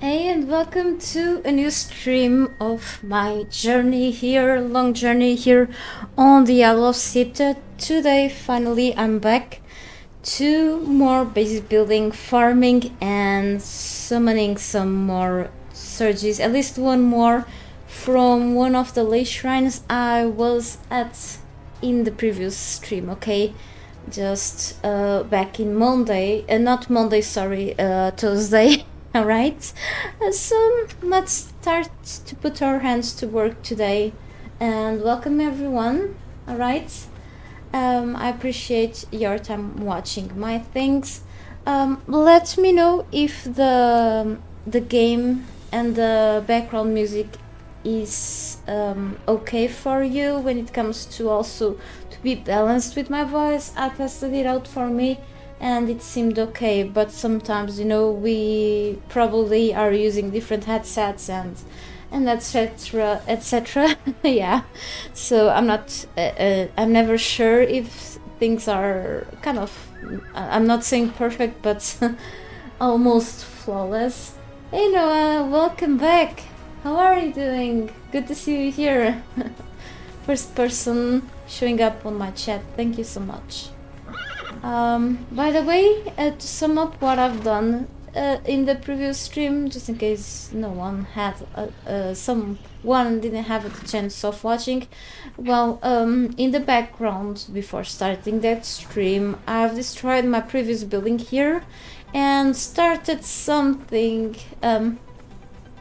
Hey, and welcome to a new stream of my journey here, long journey here on the Isle of Sipta. Today, finally, I'm back to more base building, farming, and summoning some more surges, at least one more from one of the late shrines I was at in the previous stream, okay? Just back in Monday, not Monday, sorry, Thursday. Alright, so let's start to put our hands to work today and welcome everyone. Alright, I appreciate your time watching my things. Let me know if the game and the background music is okay for you when it comes to also to be balanced with my voice. I tested it out for me and it seemed okay, but sometimes, you know, we probably are using different headsets and etc etc. Yeah, so I'm not I'm never sure if things are kind of, I'm not saying perfect, but almost flawless. Hey Noah, welcome back. How are you doing? Good to see you here. First person showing up on my chat, thank you so much. By the way, to sum up what I've done in the previous stream, just in case no one had, someone didn't have a chance of watching, well, in the background before starting that stream, I've destroyed my previous building here and started something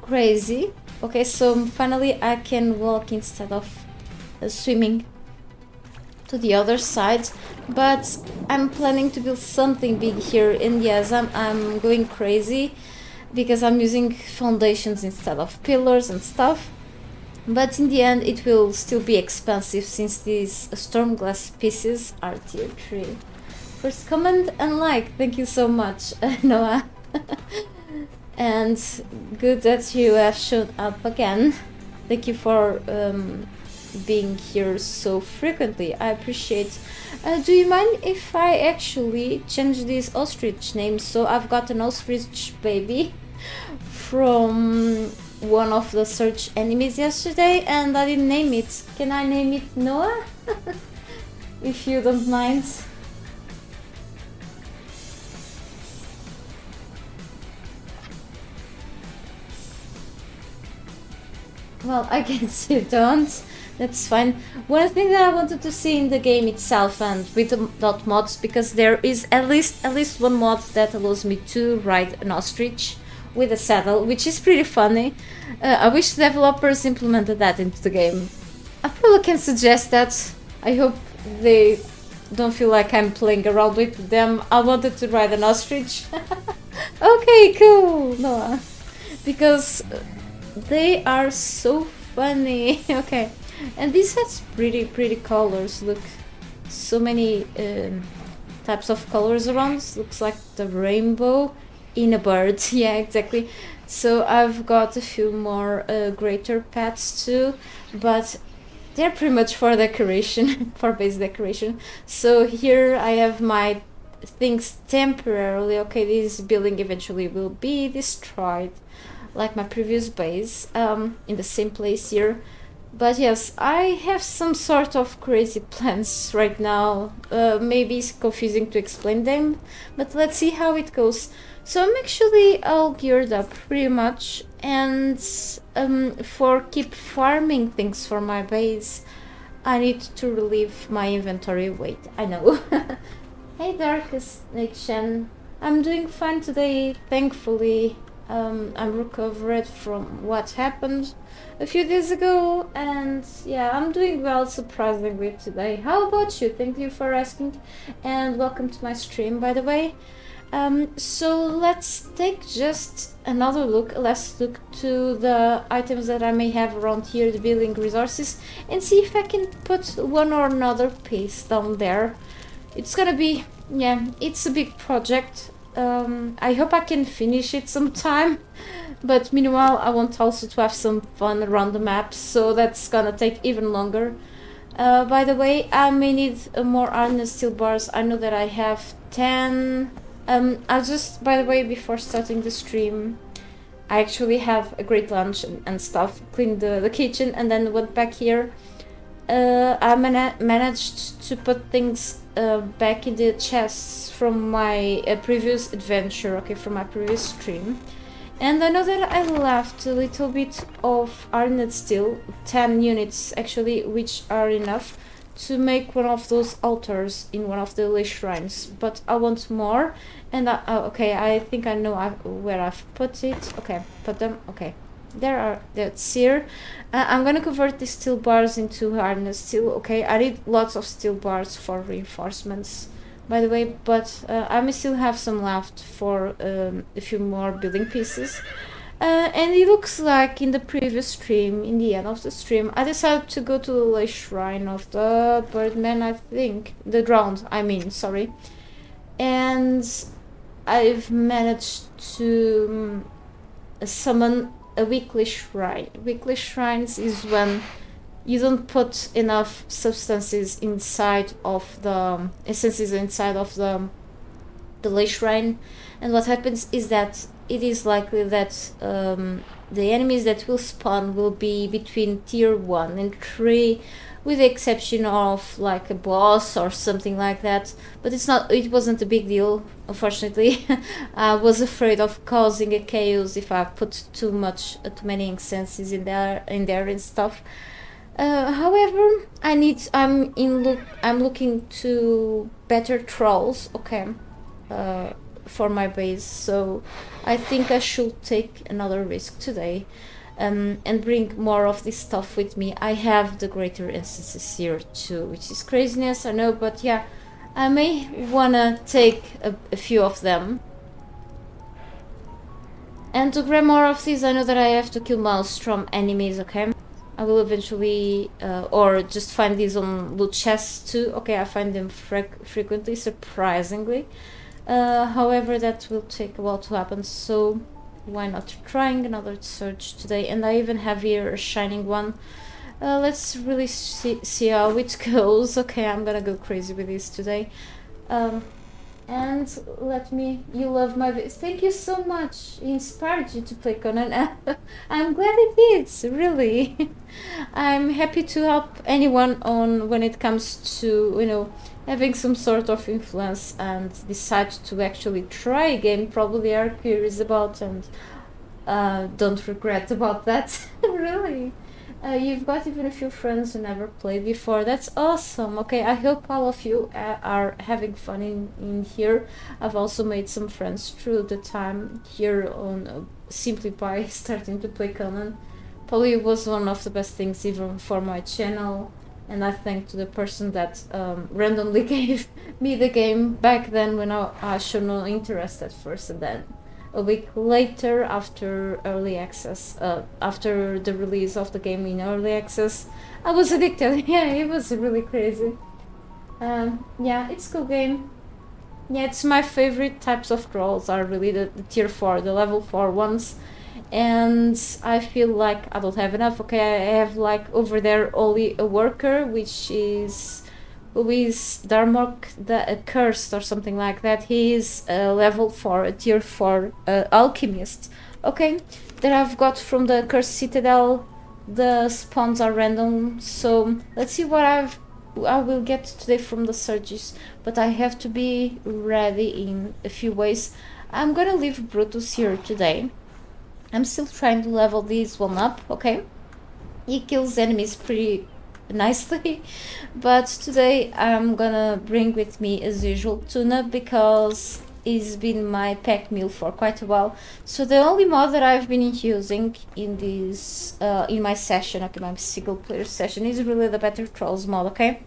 crazy. Okay, so finally I can walk instead of swimming to the other side, but I'm planning to build something big here, and yes, I'm going crazy because I'm using foundations instead of pillars and stuff, but in the end it will still be expensive since these Stormglass pieces are tier 3. First comment and like, thank you so much, Noah. And good that you have shown up again. Thank you for being here so frequently. I appreciate. Do you mind if I actually change this ostrich name? So I've got an ostrich baby from one of the search enemies yesterday and I didn't name it. Can I name it Noah? If you don't mind. Well, I guess you don't. That's fine. One thing that I wanted to see in the game itself and with the dot mods, because there is at least one mod that allows me to ride an ostrich with a saddle, which is pretty funny. I wish developers implemented that into the game. I probably can suggest that. I hope they don't feel like I'm playing around with them. I wanted to ride an ostrich. Okay, cool, Noah. Because they are so funny. Okay. And this has pretty colors. Look, so many types of colors around. Looks like the rainbow in a bird. Yeah, exactly. So I've got a few more greater pets too, but they're pretty much for decoration, for base decoration. So here I have my things temporarily. Okay, this building eventually will be destroyed, like my previous base, in the same place here. But yes, I have some sort of crazy plans right now. Maybe it's confusing to explain them, but let's see how it goes. So I'm actually all geared up pretty much, and for keep farming things for my base, I need to relieve my inventory weight. I know. Hey Darkest Nation, I'm doing fine today, thankfully. I'm recovered from what happened a few days ago, and yeah, I'm doing well surprisingly today. How about you? Thank you for asking, and welcome to my stream, by the way. So let's take just another look. Let's look to the items that I may have around here, the building resources, and see if I can put one or another piece down there. It's gonna be, yeah, it's a big project. I hope I can finish it sometime, but meanwhile I want also to have some fun around the map, so that's gonna take even longer. By the way, I may need more iron steel bars. I know that I have 10. I'll just, by the way, before starting the stream, I actually have a great lunch and stuff, cleaned the kitchen, and then went back here. I managed to put things back in the chests from my previous adventure, okay, from my previous stream. And I know that I left a little bit of iron steel, 10 units actually, which are enough to make one of those altars in one of the Lich shrines. But I want more, and okay, I think I know where I've put it. Okay, put them, okay. That's here. I'm gonna convert these steel bars into harness steel. Okay, I need lots of steel bars for reinforcements, by the way, but I may still have some left for a few more building pieces. And it looks like in the previous stream, in the end of the stream, I decided to go to the Lay Shrine of the Birdman, I think. The Drowned, I mean, sorry. And I've managed to summon a weekly shrine. Weekly shrines is when you don't put enough substances inside of the essences inside of the Lay Shrine, and what happens is that it is likely that the enemies that will spawn will be between tier 1 and 3, with the exception of like a boss or something like that. But it wasn't a big deal, unfortunately. I was afraid of causing a chaos if I put too many incenses in there and stuff. However, I'm looking to better trolls, okay, for my base, so I think I should take another risk today. And bring more of this stuff with me. I have the greater instances here too, which is craziness, I know, but yeah, I may wanna take a few of them. And to grab more of these, I know that I have to kill Maelstrom enemies, okay? I will eventually, or just find these on loot chests too. Okay, I find them frequently, surprisingly. However, that will take a while to happen, so why not trying another search today? And I even have here a shining one. Let's really see how it goes. Okay, I'm gonna go crazy with this today. And you love my videos. Thank you so much. It inspired you to play Conan. I'm glad it is, really. I'm happy to help anyone when it comes to, you know, having some sort of influence and decide to actually try a game probably are curious about and don't regret about that. Really. You've got even a few friends who never played before. That's awesome. Okay, I hope all of you are having fun in here. I've also made some friends through the time here on simply by starting to play Conan. Probably was one of the best things even for my channel. And I thank to the person that randomly gave me the game back then when I showed no interest at first, and then a week later, after early access, after the release of the game in early access, I was addicted. Yeah, it was really crazy. Yeah, it's a cool game. Yeah, it's my favorite types of trolls are really the tier 4, the level 4 ones. And I feel like I don't have enough. Okay, I have like over there only a worker, which is Darmok the Cursed or something like that. He is a level 4, a tier 4 alchemist. Okay, that I've got from the Cursed Citadel. The spawns are random, so let's see what I will get today from the Surges, but I have to be ready in a few ways. I'm gonna leave Brutus here today. I'm still trying to level this one up, okay? He kills enemies pretty nicely, but today I'm gonna bring with me, as usual, tuna, because it's been my pack meal for quite a while. So the only mod that I've been using in this, in my session, okay, my single player session, is really the Better Trolls mod, okay?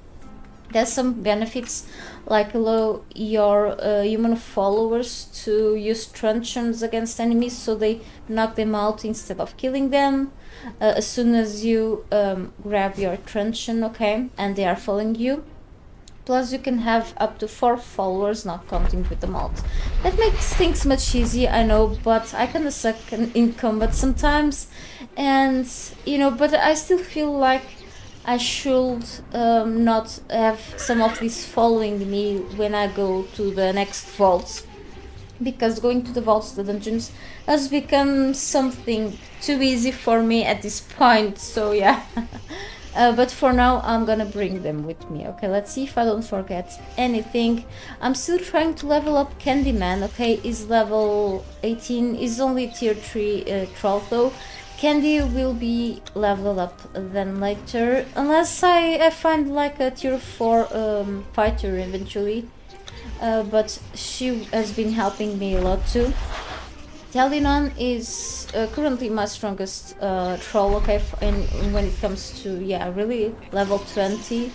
There's some benefits, like allow your human followers to use truncheons against enemies, so they knock them out instead of killing them. As soon as you grab your truncheon, okay, and they are following you. Plus you can have up to 4 followers, not counting with the mod. That makes things much easier, I know, but I kinda suck in combat sometimes. And, you know, but I still feel like I should not have some of these following me when I go to the next vaults. because going to the vaults, the dungeons, has become something too easy for me at this point, so yeah. But for now, I'm gonna bring them with me. Okay, let's see if I don't forget anything. I'm still trying to level up Candyman. Okay, is level 18, is only tier 3 troll though. Candy will be leveled up then later, unless I find like a tier 4 fighter eventually. But she has been helping me a lot too. Talinon is currently my strongest troll, okay, and when it comes to, yeah, really level 20.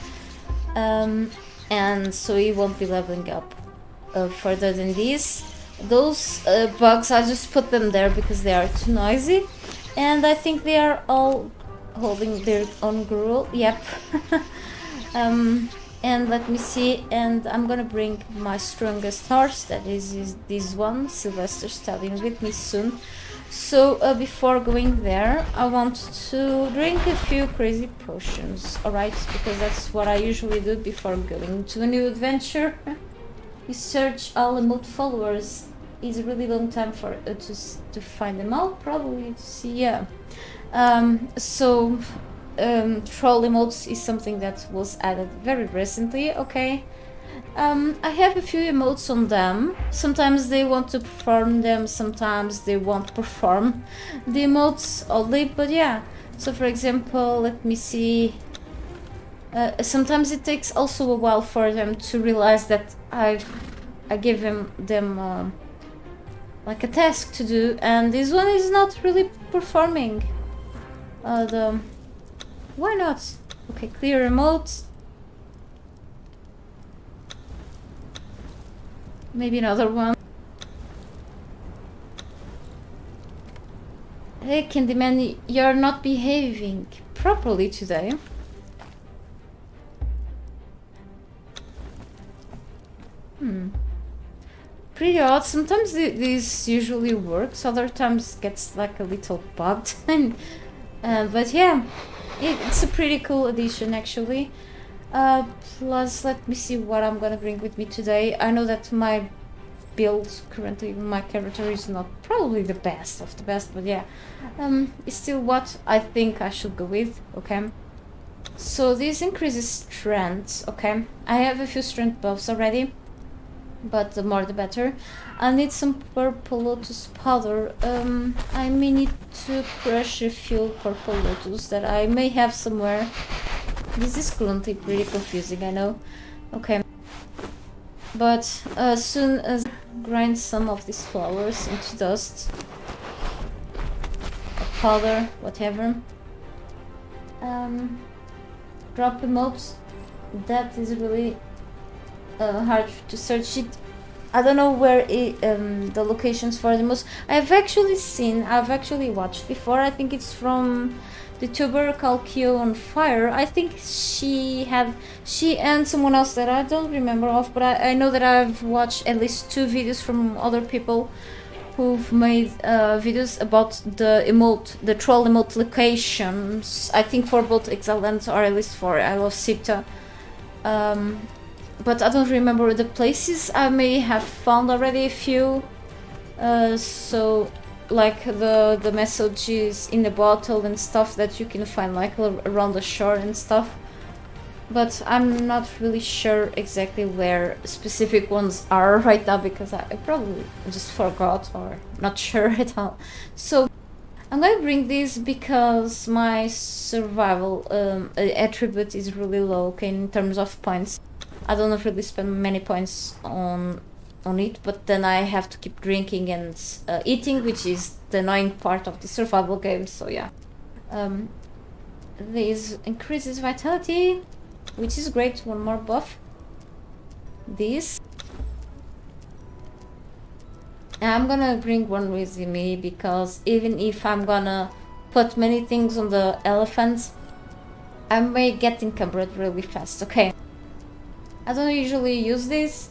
And so he won't be leveling up further than this. Those bugs, I just put them there because they are too noisy. And I think they are all holding their own gruel, yep. And let me see, and I'm gonna bring my strongest horse, that is this one, Sylvester Stallion, with me soon. So before going there, I want to drink a few crazy potions, alright? Because that's what I usually do before going to a new adventure. You search all emote followers, it's a really long time for to find them all, probably to see, yeah. Troll emotes is something that was added very recently, okay. I have a few emotes on them. Sometimes they want to perform them, sometimes they won't perform the emotes only, but yeah. So for example, let me see. Sometimes it takes also a while for them to realize that I give them like a task to do, and this one is not really performing. Why not? Okay, clear emotes. Maybe another one. Hey Candyman, you're not behaving properly today. Pretty odd. Sometimes this usually works, other times gets like a little bugged. But yeah, it's a pretty cool addition actually. Plus, let me see what I'm gonna bring with me today. I know that my build currently, my character is not probably the best of the best, but yeah, it's still what I think I should go with, okay? So this increases strength, okay? I have a few strength buffs already, but the more the better. I need some purple lotus powder. I may need to crush a few purple lotus that I may have somewhere. This is currently pretty confusing, I know. Okay. But as soon as I grind some of these flowers into dust, or powder, whatever, drop emotes. That is really hard to search it. I don't know where the locations for the most. I've actually watched before. I think it's from the YouTuber called Kyo on Fire. I think she and someone else that I don't remember of, but I know that I've watched at least 2 videos from other people who've made videos about the troll emote locations. I think for both Exiles or at least for I Love Sita. But I don't remember the places. I may have found already a few. So like the messages in the bottle and stuff that you can find like around the shore and stuff. But I'm not really sure exactly where specific ones are right now because I probably just forgot or not sure at all. So I'm gonna bring this because my survival attribute is really low, okay, in terms of points. I don't really spend many points on it, but then I have to keep drinking and eating, which is the annoying part of the survival game, so yeah. This increases vitality, which is great, one more buff. This. And I'm gonna bring one with me because even if I'm gonna put many things on the elephants, I may get encumbered really fast, okay? I don't usually use this.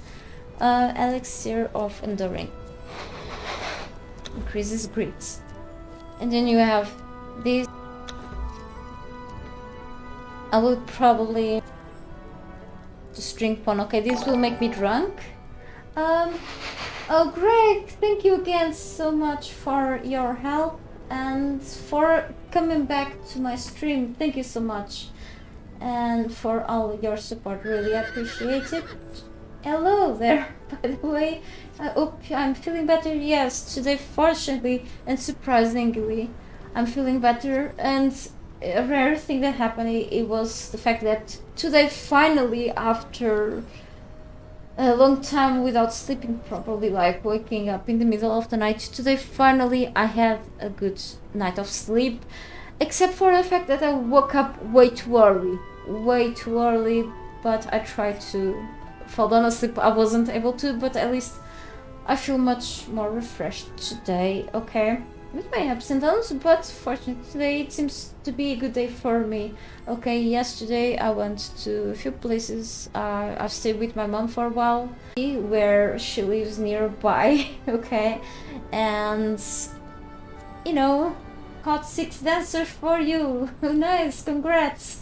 Elixir of Enduring. Increases grit. And then you have this. I will probably just drink one. Okay, this will make me drunk. Oh, great! Thank you again so much for your help and for coming back to my stream. Thank you so much. And for all your support, really appreciate it. Hello there, by the way. I hope I'm feeling better. Yes, today, fortunately and surprisingly, I'm feeling better. And a rare thing that happened, it was the fact that today, finally, after a long time without sleeping properly, like waking up in the middle of the night, today, finally, I had a good night of sleep. Except for the fact that I woke up way too early, but I tried to fall down asleep. I wasn't able to, but at least I feel much more refreshed today. Okay, with my ups and downs, but fortunately today it seems to be a good day for me. Okay, yesterday I went to a few places. I've stayed with my mom for a while, where she lives nearby. Okay, and you know, caught 6 dancers for you. Nice, congrats.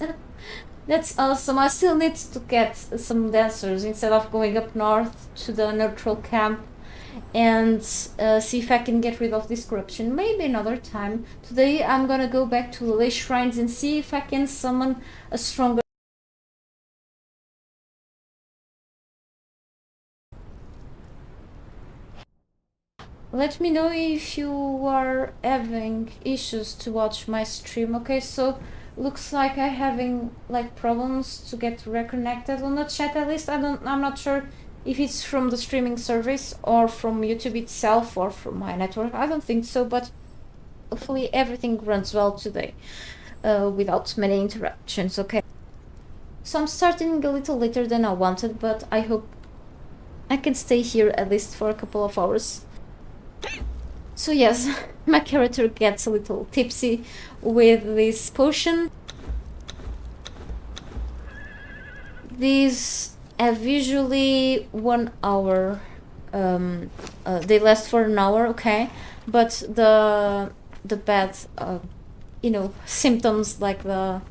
That's awesome. I still need to get some dancers instead of going up north to the neutral camp and see if I can get rid of this corruption. Maybe another time. Today I'm gonna go back to the Lay Shrines and see if I can summon a stronger... Let me know if you are having issues to watch my stream. Okay, so looks like I'm having like problems to get reconnected on the chat. At least I'm not sure if it's from the streaming service or from YouTube itself or from my network. I don't think so, but hopefully everything runs well today without many interruptions. Okay, so I'm starting a little later than I wanted, but I hope I can stay here at least for a couple of hours. So yes, my character gets a little tipsy with this potion. These have usually 1 hour. They last for an hour, okay? But the bad, symptoms like the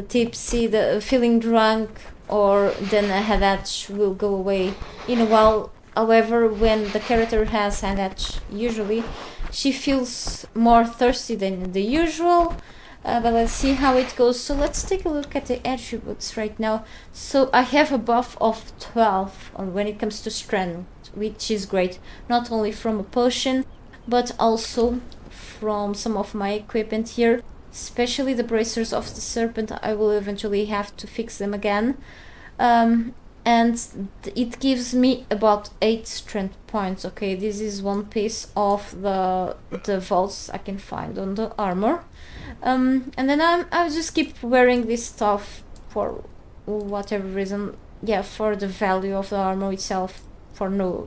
tipsy, the feeling drunk, or then a headache will go away in a while. However, when the character has headache, usually she feels more thirsty than the usual. But let's see how it goes. So let's take a look at the attributes right now. So I have a buff of 12 when it comes to strength, which is great. Not only from a potion, but also from some of my equipment here. Especially the bracers of the serpent. I will eventually have to fix them again. And it gives me about 8 strength points. Okay, this is one piece of the vaults I can find on the armor. And then I'll just keep wearing this stuff for whatever reason. Yeah, for the value of the armor itself, for no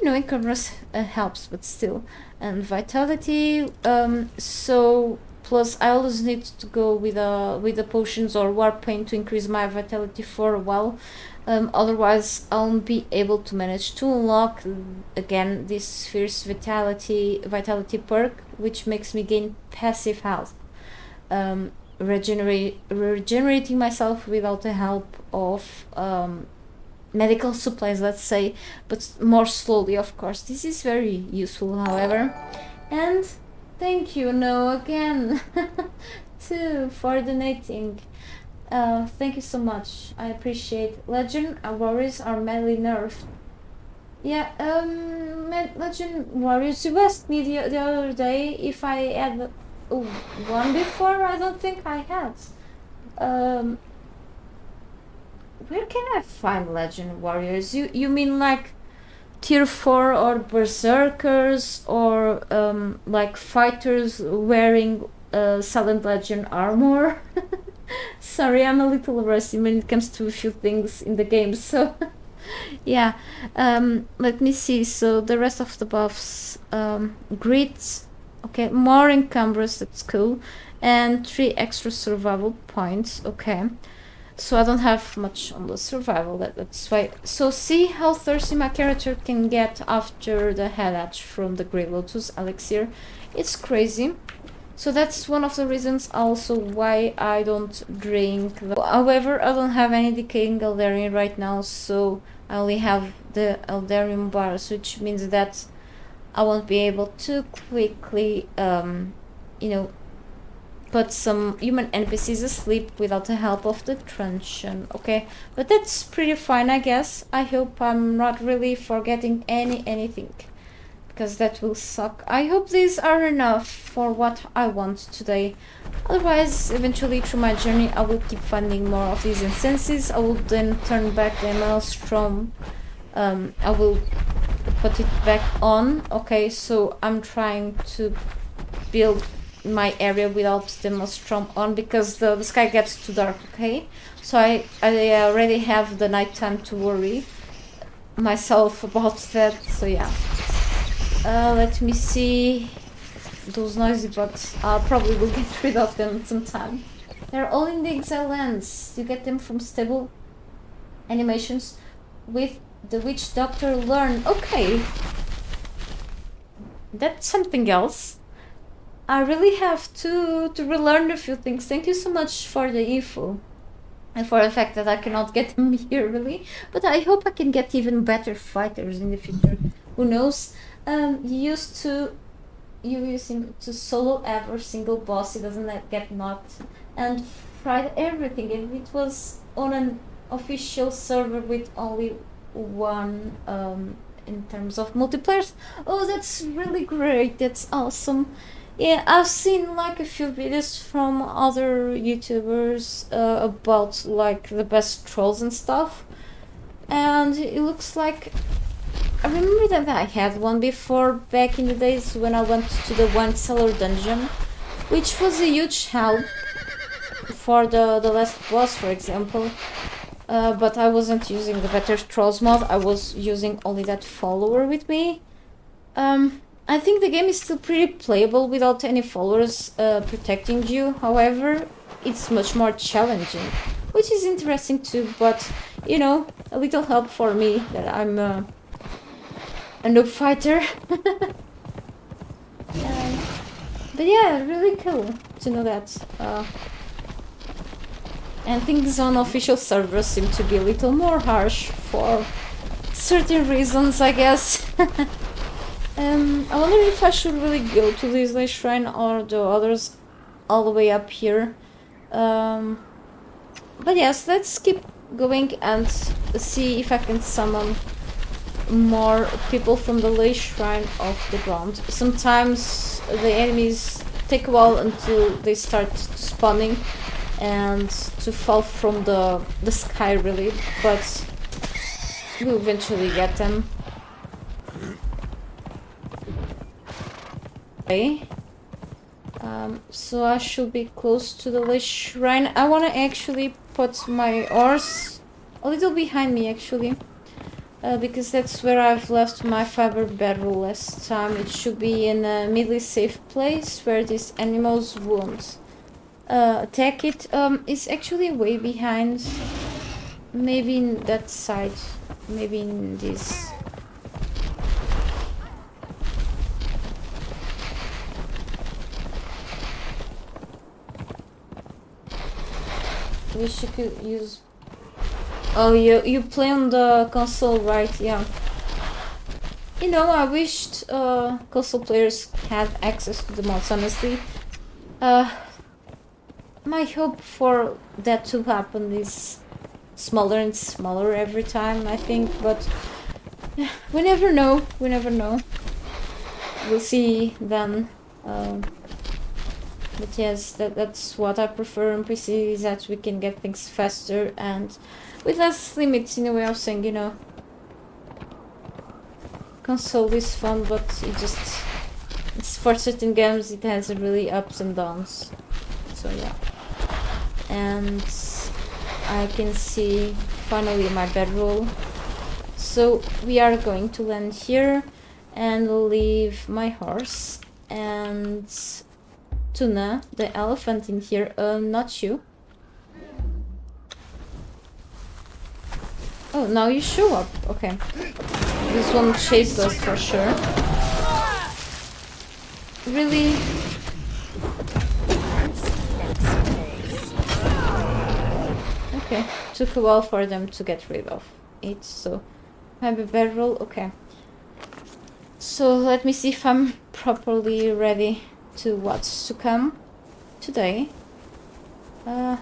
encumbrance helps, but still. And vitality, so plus I always need to go with the potions or warp paint to increase my vitality for a while. Otherwise I won't be able to manage to unlock again this fierce vitality perk, which makes me gain passive health, regenerating myself without the help of medical supplies, let's say, but more slowly, of course. This is very useful, however. And thank you, No, again, too, for donating. Thank you so much. I appreciate. Legend warriors are madly nerfed. Yeah, Legend warriors. You asked me the other day if I had one before. I don't think I had. Where can I find Legend warriors? You mean like tier 4 or berserkers or like fighters wearing Silent Legend armor? Sorry, I'm a little rusty when it comes to a few things in the game, so yeah. Let me see. So the rest of the buffs, grit, okay, more encumbrance, that's cool, and 3 extra survival points. Okay, so I don't have much on the survival, that's why. So see how thirsty my character can get after the headache from the Grey Lotus elixir. It's crazy. So that's one of the reasons also why I don't drink. However, I don't have any decaying Galdarian right now, so I only have the Eldarium bars, which means that I won't be able to quickly, you know, put some human NPCs asleep without the help of the truncheon. Okay, but that's pretty fine, I guess. I hope I'm not really forgetting anything, because that will suck. I hope these are enough for what I want today. Otherwise, eventually through my journey, I will keep finding more of these incenses. I will then turn back the maelstrom. I will put it back on. Okay, so I'm trying to build my area without the maelstrom on, because the sky gets too dark. Okay, so I already have the nighttime to worry myself about that. So yeah, let me see. Those noisy bots, probably will get rid of them sometime. They're all in the Exile lands. You get them from stable animations with the Witch Doctor Learn. Okay, that's something else. I really have to relearn a few things. Thank you so much for the info and for the fact that I cannot get them here really, but I hope I can get even better fighters in the future. Who knows? You using to solo every single boss. He doesn't get knocked, and tried everything, and it was on an official server with only one in terms of multiplayer. Oh, that's really great. That's awesome. Yeah, I've seen like a few videos from other YouTubers about like the best trolls and stuff, and it looks like I remember that I had one before back in the days when I went to the One Cellar dungeon, which was a huge help for the last boss, for example. But I wasn't using the Better Trolls mod. I was using only that follower with me. I think the game is still pretty playable without any followers protecting you. However, it's much more challenging, which is interesting too. But you know, a little help for me that I'm a noob fighter. But yeah, really cool to know that. And things on official servers seem to be a little more harsh for certain reasons, I guess. I wonder if I should really go to this last shrine or the others all the way up here. But yes, let's keep going and see if I can summon more people from the last shrine off the ground. Sometimes the enemies take a while until they start spawning and to fall from the sky really, but we'll eventually get them. Okay. So I should be close to the last shrine. I want to actually put my horse a little behind me actually, because that's where I've left my fiber bedroll last time. It should be in a midly safe place where these animals won't attack it. It's actually way behind, maybe in that side, maybe in this. Wish you could use. Oh, you play on the console, right? Yeah. You know, I wished console players had access to the mods, honestly. My hope for that to happen is smaller and smaller every time, I think, but we never know. We never know. We'll see then. But yes, that's what I prefer on PC, is that we can get things faster and with less limits, in a way of saying, you know. Console is fun, but it's for certain games it has really ups and downs. So yeah. And I can see finally my bedroll. So we are going to land here and leave my horse and Tuna, the elephant, in here. Not you. Oh, now you show up. Okay. This one chased us for sure. Really? Okay. Took a while for them to get rid of it, so Have a bedroll. Okay. So let me see if I'm properly ready to what's to come today.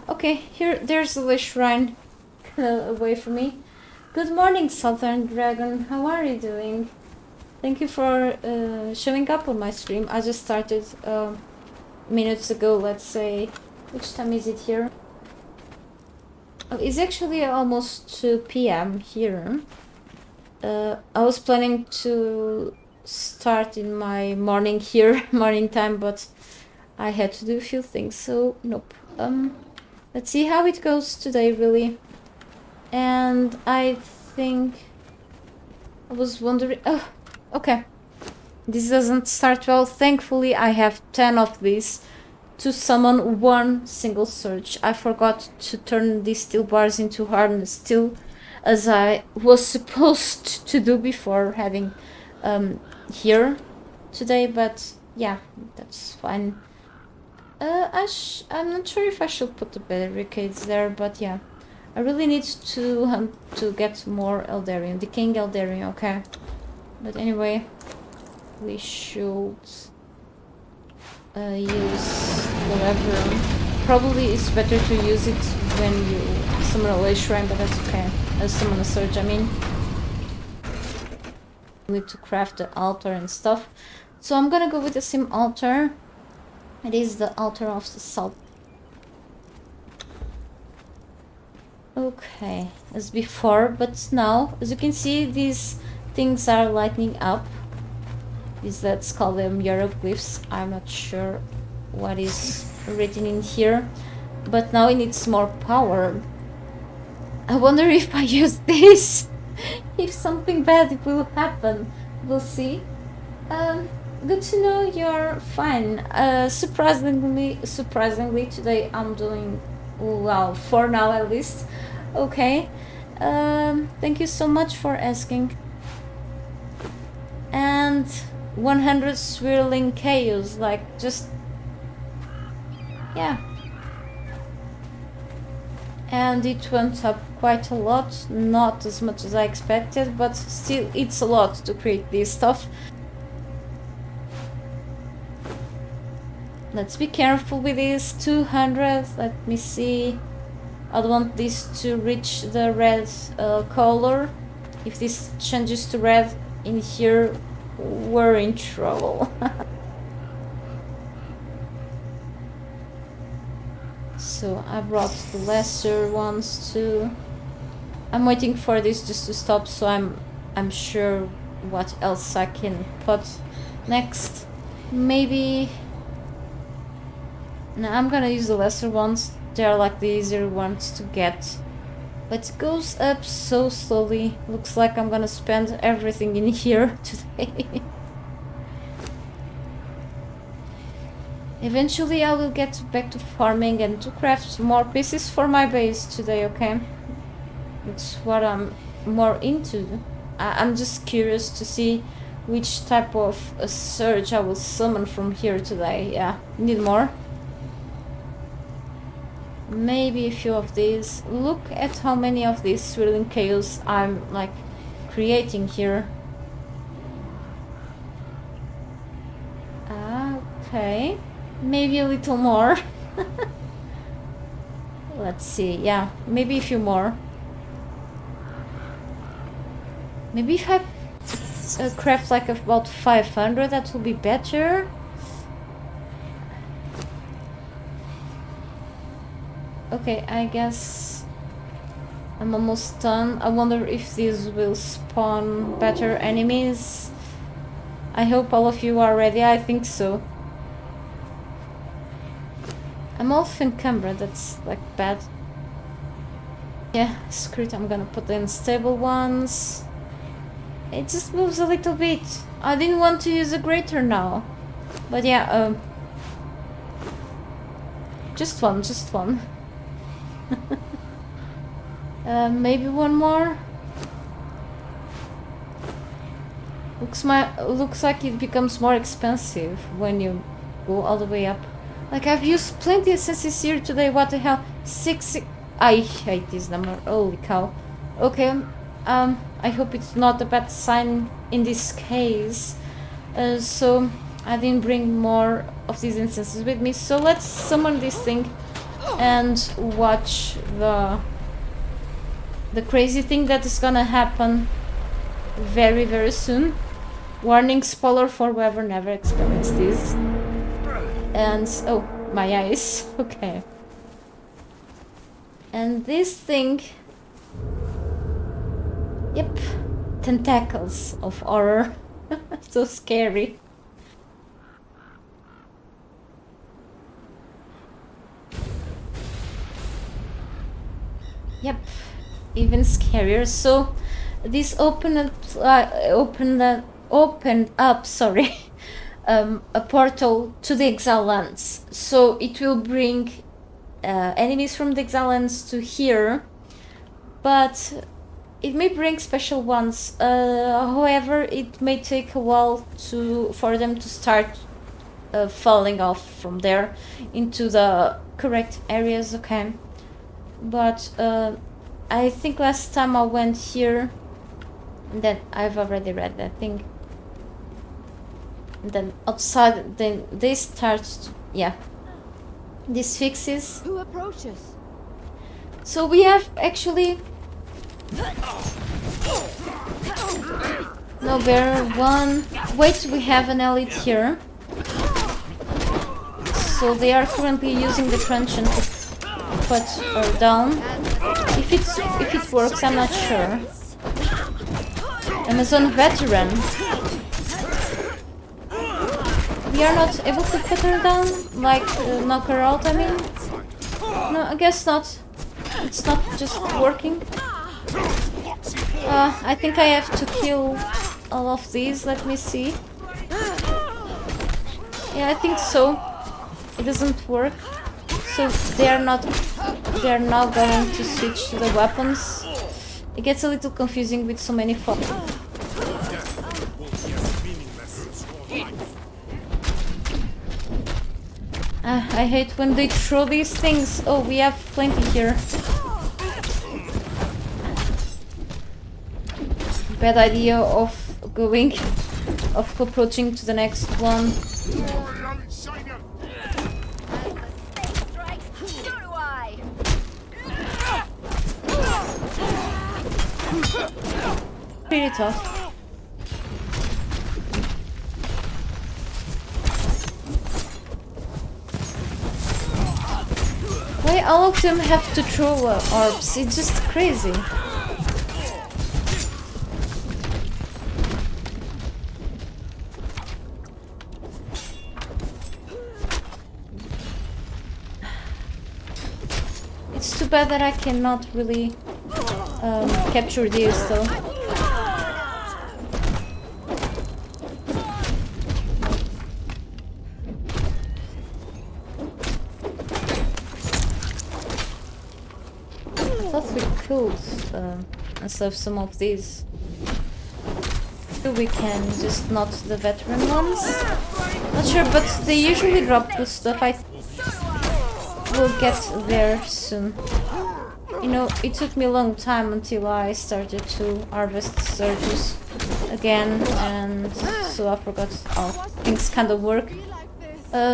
Okay, there's the shrine away from me. Good morning, Southern Dragon. How are you doing? Thank you for showing up on my stream. I just started minutes ago, let's say. Which time is it here? Oh, it's actually almost 2 p.m. here. I was planning to start in my morning here, morning time, but I had to do a few things, so nope. Let's see how it goes today, really. And I think I was wondering. Oh, okay. This doesn't start well. Thankfully, I have 10 of these to summon one single surge. I forgot to turn these steel bars into hardened steel, as I was supposed to do before having here today, but yeah, that's fine. I'm not sure if I should put the barricades there, but yeah. I really need to hunt to get more Eldarian, the King Eldarian, okay. But anyway, we should use the lever. Probably it's better to use it when you summon a Lay Shrine, but that's okay. Summon a Surge, I mean. Need to craft the altar and stuff. So I'm gonna go with the same altar. It is the altar of the salt. Okay, as before, but now, as you can see, these things are lighting up. Let's call them hieroglyphs. I'm not sure what is written in here, but now it needs more power. I wonder if I use this, if something bad will happen. We'll see. Good to know you're fine. Surprisingly, today I'm doing well, for now at least. Okay. Thank you so much for asking. And 100 swirling chaos, like, just... yeah. And it went up quite a lot, not as much as I expected, but still it's a lot to create this stuff. Let's be careful with this. 200, let me see. I don't want this to reach the red color. If this changes to red in here, we're in trouble. So I brought the lesser ones too. I'm waiting for this just to stop, so I'm sure what else I can put next. Maybe... no, I'm gonna use the lesser ones. They're like the easier ones to get. But it goes up so slowly. Looks like I'm gonna spend everything in here today. Eventually I will get back to farming and to craft more pieces for my base today, okay? It's what I'm more into. I'm just curious to see which type of a surge I will summon from here today. Yeah, need more. Maybe a few of these. Look at how many of these swirling chaos I'm like creating here. Okay, maybe a little more. Let's see. Yeah, maybe a few more. Maybe if I craft like about 500, that will be better. Okay, I guess I'm almost done. I wonder if these will spawn better enemies. I hope all of you are ready. I think so. I'm off encumbered. That's like bad. Yeah, screw it. I'm gonna put the unstable ones. It just moves a little bit. I didn't want to use a greater now. But yeah, just one. Maybe one more. Looks like it becomes more expensive when you go all the way up. Like, I've used plenty of senses here today. What the hell? 6. I hate this number. Holy cow. Okay, I hope it's not a bad sign in this case. So I didn't bring more of these instances with me. So let's summon this thing and watch the crazy thing that is gonna happen very, very soon. Warning, spoiler for whoever never experienced this. And oh, my eyes. Okay. And this thing, yep, tentacles of horror. So scary. Yep, even scarier. So this opened up, sorry, a portal to the Exile lands. So it will bring enemies from the Exile lands to here, but it may bring special ones. However, it may take a while for them to start falling off from there into the correct areas. Okay, but I think last time I went here, then I've already read that thing. And then outside, then they start, yeah. This fixes. Who approaches? So we have actually no bear one. Wait, we have an elite here. So they are currently using the truncheon to put her down. If it works, I'm not sure. Amazon veteran. We are not able to put her down, like knock her out. I mean, no, I guess not. It's not just working. I think I have to kill all of these. Let me see. Yeah, I think so. It doesn't work. So they are now going to switch to the weapons. It gets a little confusing with so many foes. I hate when they throw these things. Oh, we have plenty here. Bad idea of approaching to the next one. Pretty tough. Why all of them have to throw orbs? It's just crazy. It's too bad that I cannot really capture these though. And stuff some of these. We can just not the veteran ones. Not sure, but they usually drop good stuff. I will get there soon. You know, it took me a long time until I started to harvest surges again, and so I forgot how things kind of work.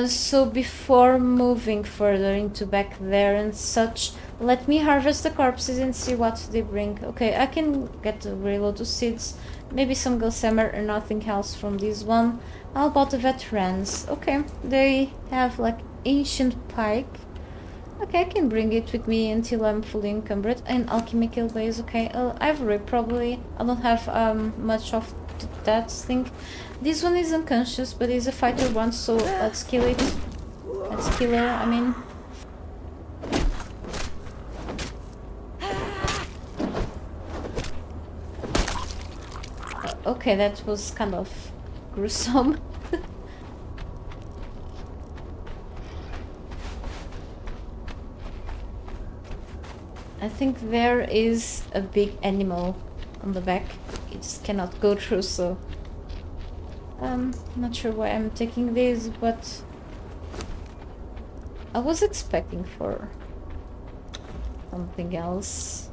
So before moving further into back there and such, let me harvest the corpses and see what they bring. Okay, I can get a reload of seeds, maybe some gossamer and nothing else from this one. How about the veterans? Okay, they have like ancient pike. Okay, I can bring it with me until I'm fully encumbered. And alchemical base, okay. Ivory, probably. I don't have much of that thing. This one is unconscious, but is a fighter one, so let's kill it. Let's kill her, I mean. Okay, that was kind of gruesome. I think there is a big animal on the back. It just cannot go through, so... not sure why I'm taking this, but... I was expecting for... something else.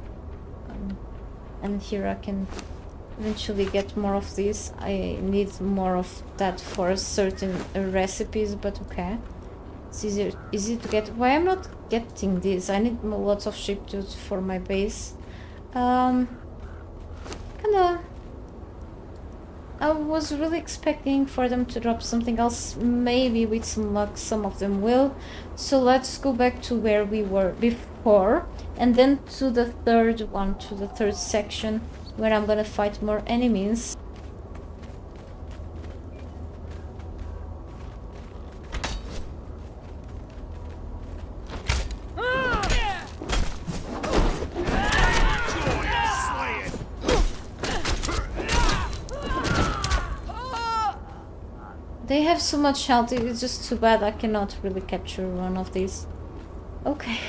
And here I can eventually get more of this. I need more of that for certain recipes, but okay. It's easy to get. Why I'm not getting this? I need lots of sheep tooth for my base. Kinda. I was really expecting for them to drop something else. Maybe with some luck some of them will. So let's go back to where we were before. And then to the third one, to the third section, where I'm gonna fight more enemies. They have so much health, it's just too bad I cannot really capture one of these. Okay.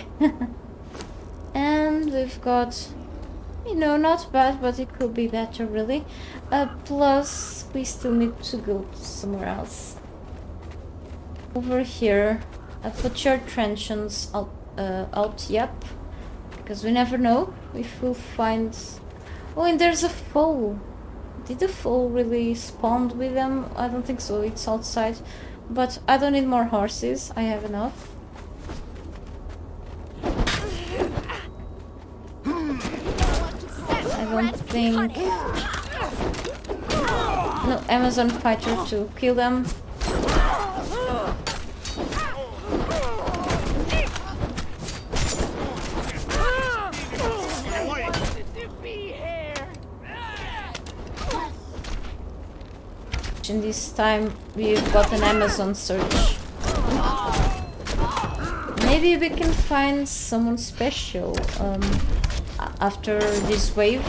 And we've got, you know, not bad, but it could be better really. Plus, we still need to go somewhere else. Over here, put your truncheons out, yep. Because we never know if we'll find... Oh, and there's a foal. Did the foal really spawn with them? I don't think so, it's outside. But I don't need more horses, I have enough. I don't think... No, Amazon fighter to kill them. And this time we've got an Amazon search. Maybe we can find someone special after this wave.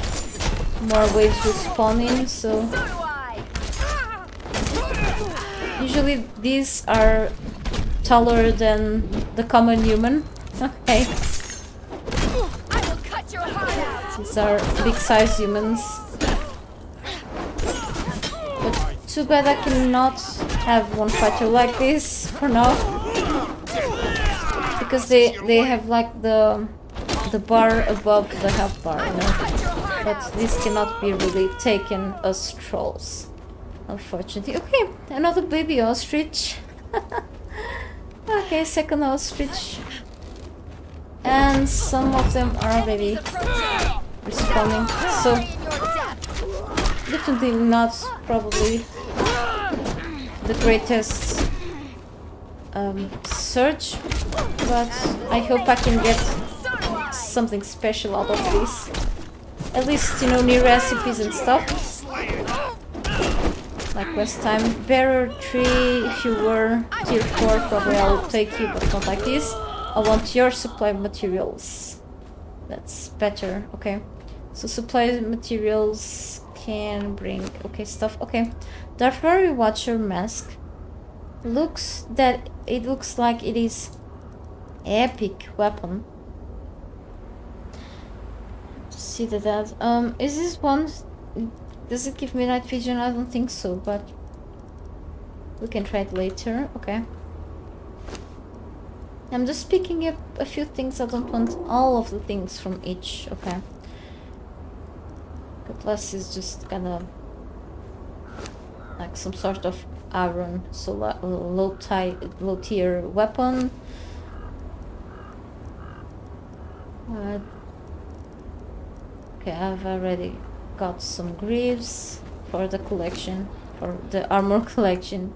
More waves will spawn in, so... Usually these are taller than the common human. Okay. These are big size humans. Too bad I cannot have one fighter like this for now, because they have like the bar above the health bar, you know. But this cannot be really taken as trolls, unfortunately. Okay, another baby ostrich. Okay, second ostrich, and some of them are already respawning. So definitely not probably the greatest search, but I hope I can get something special out of this. At least, you know, new recipes and stuff. Like last time. Bearer 3, if you were tier 4, probably I will take you, but not like this. I want your supply materials. That's better, okay. So supply materials can bring, okay, stuff, okay. Darfari Watcher mask. It looks like it is epic weapon. See that is this one, does it give me night vision? I don't think so, but we can try it later. Okay, I'm just picking up a few things. I don't want all of the things from each. Okay, Cutlass is just kinda like some sort of iron, so low tier weapon. Okay, I've already got some greaves for the collection, for the armor collection.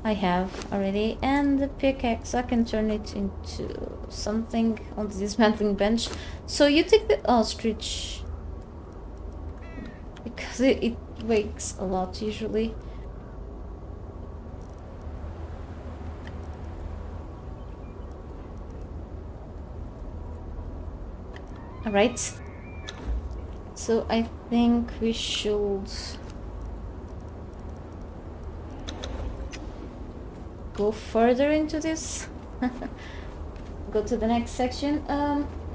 I have already, and the pickaxe I can turn it into something on the dismantling bench. So you take the ostrich because it weighs a lot usually. Alright, so I think we should go further into this. Go to the next section.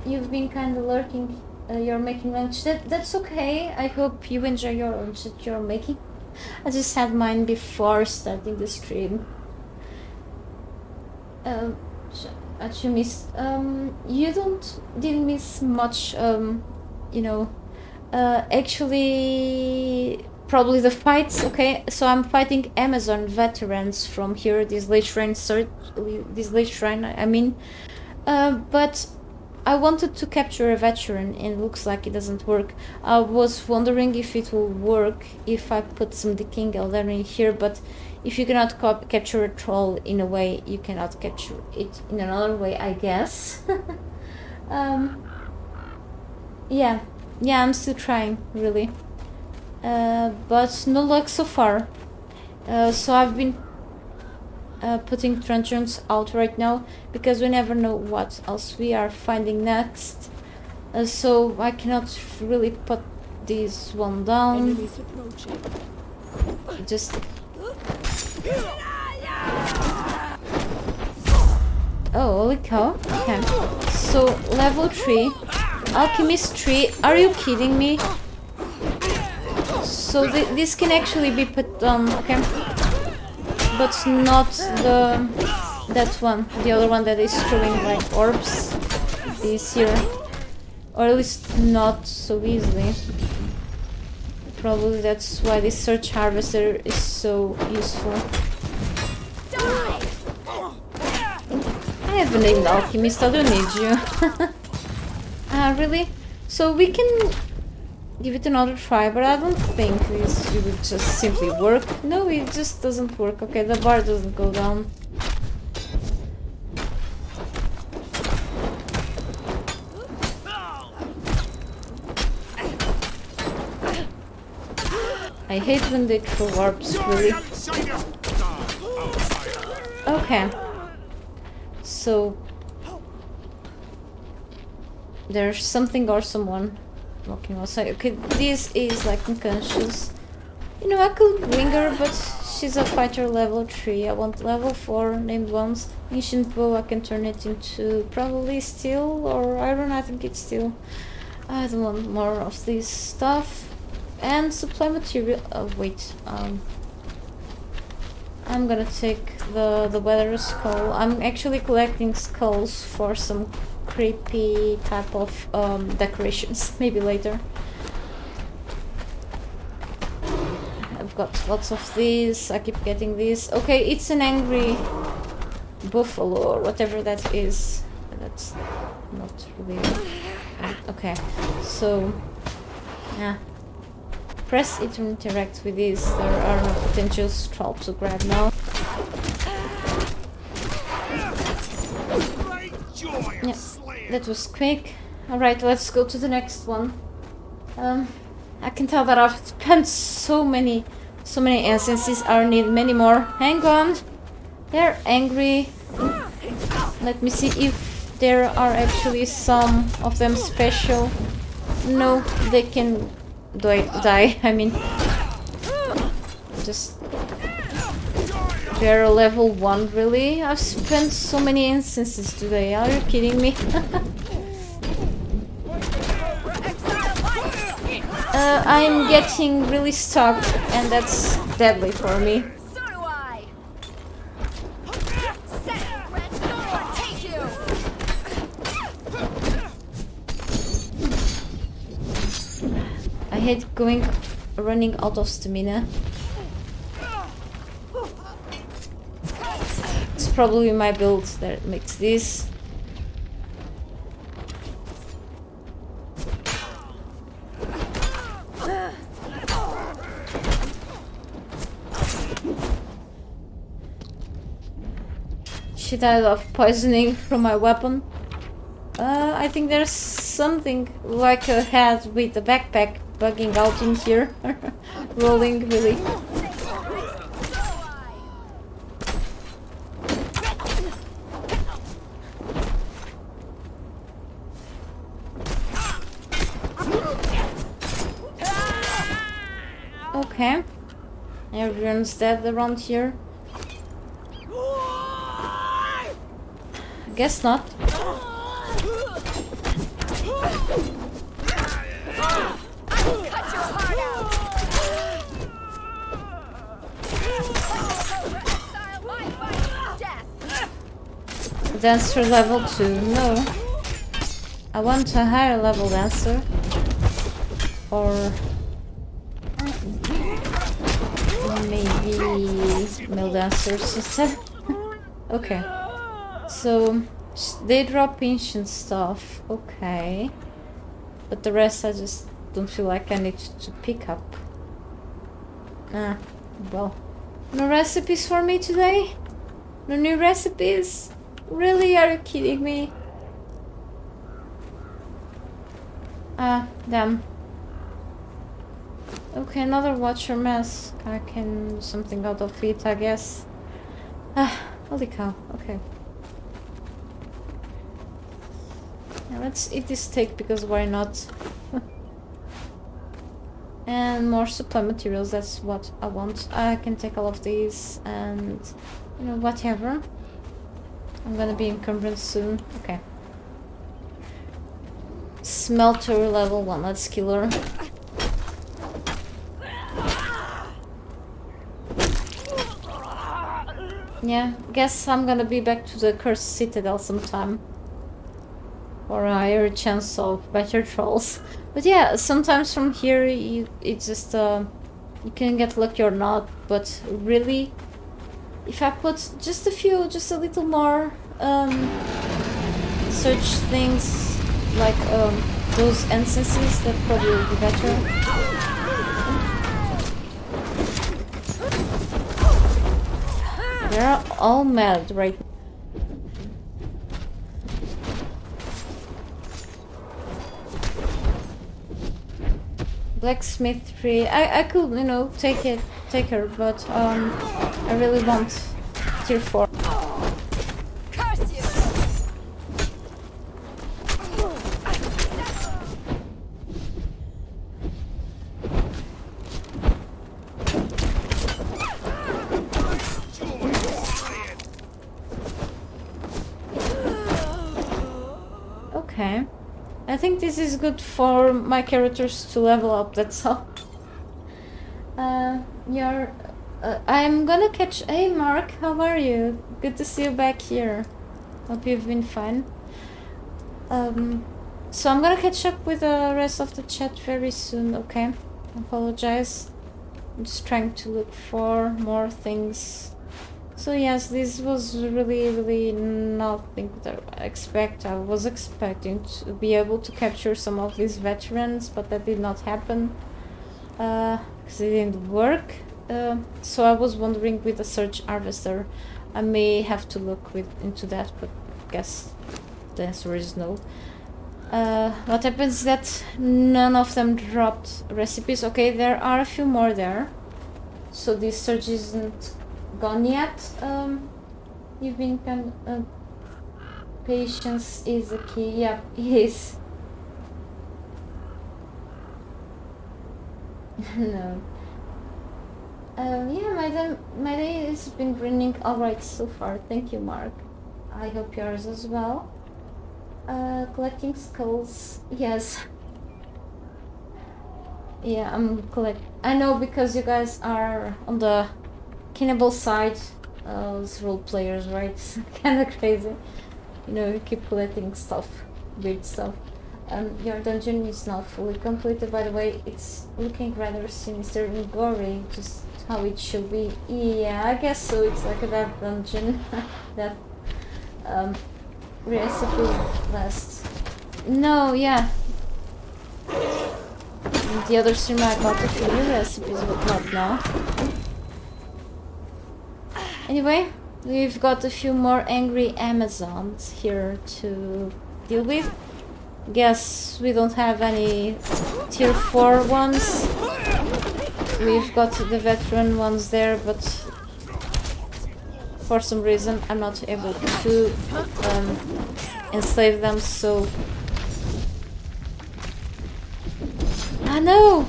You've been kind of lurking. You're making lunch. That's okay. I hope you enjoy your lunch that you're making. I just had mine before starting the stream. You didn't miss much, you know, Actually, probably the fights. Okay, so I'm fighting Amazon veterans from here. This late shrine, I mean, but I wanted to capture a veteran, and it looks like it doesn't work. I was wondering if it will work if I put some decaying elder in here, but if you cannot capture a troll in a way, you cannot capture it in another way, I guess. Yeah, I'm still trying, really. But no luck so far. So I've been putting truncheons out right now because we never know what else we are finding next. So I cannot really put this one down. Just oh, holy cow. Okay. So level 3. Alchemist 3. Are you kidding me? So this can actually be put on, okay? But not that one. The other one that is throwing like orbs is here. Or at least not so easily. Probably that's why this search harvester is so useful. I have a named alchemist, I don't need you. Really? So we can give it another try, but I don't think this will just simply work. No, it just doesn't work. Okay, the bar doesn't go down. I hate when they throw warps, really. Okay. So there's something or someone walking outside. Okay, this is like unconscious. You know, I could bring her, but she's a fighter level 3. I want level 4 named ones. Ancient bow, I can turn it into probably steel or iron. I think it's steel. I don't want more of this stuff. And supply material. Wait. I'm gonna take the weather skull. I'm actually collecting skulls for some creepy type of decorations. Maybe later. I've got lots of these. I keep getting these. Okay, it's an angry buffalo or whatever that is. That's not really... Okay, so... yeah. Press it to interact with these. There are no potential trolls to grab now. Yeah, that was quick. Alright, let's go to the next one. I can tell that I've spent so many essences. I need many more. Hang on. They're angry. Let me see if there are actually some of them special. No, they can die. I mean, just they're level 1, really? I've spent so many instances today. Are you kidding me? I'm getting really stuck, and that's deadly for me. I hate running out of stamina. It's probably my build that makes this. She died of poisoning from my weapon. I think there's something like a head with a backpack bugging out in here. Rolling, really. Okay. Everyone's dead around here. Guess not. Dancer level 2. No. I want a higher level dancer. or maybe male dancers instead. Okay, so they drop ancient stuff, okay, but the rest I just don't feel like I need to pick up. Well, no recipes for me today? No new recipes? Really? Are you kidding me? Damn. Okay, another watcher mask. I can do something out of it, I guess. Holy cow, okay. Now let's eat this steak because why not? And more supply materials, that's what I want. I can take all of these and, you know, whatever. I'm gonna be encumbered soon. Okay. Smelter level 1, let's kill her. Yeah, guess I'm gonna be back to the Cursed Citadel sometime. For a higher chance of better trolls. But yeah, sometimes from here it's just you can get lucky or not, but really if I put just a little more search things like those instances, that probably will be better. They're all mad right now. Blacksmith 3. I could, you know, take her, but I really want tier 4. Curse you! Okay. I think this is good for my characters to level up, that's all. I'm gonna catch... Hey Mark, how are you? Good to see you back here. Hope you've been fine. So I'm gonna catch up with the rest of the chat very soon, okay? I apologize. I'm just trying to look for more things. So yes, this was really nothing that I expect. I was expecting to be able to capture some of these veterans, but that did not happen. Because it didn't work. So I was wondering with the search harvester. I may have to look into that, but I guess the answer is no. What happens is that none of them dropped recipes. Okay, there are a few more there. So this search isn't gone yet. You've been kind of, patience is a key. Yeah, it is. No. Yeah, my day has been running alright so far. Thank you, Mark. I hope yours as well. Collecting skulls. Yes. Yeah, I know, because you guys are on the cannibal side as role players, right? It's kind of crazy. You know, you keep collecting stuff, weird stuff. Your dungeon is not fully completed, by the way. It's looking rather sinister and gory, just how it should be. Yeah, I guess so. It's like a bad dungeon. That recipe last. No, yeah. In the other stream I got a few new recipes, but not now. Anyway, we've got a few more angry Amazons here to deal with. Guess we don't have any tier 4 ones. We've got the veteran ones there, but for some reason I'm not able to enslave them, so... I know!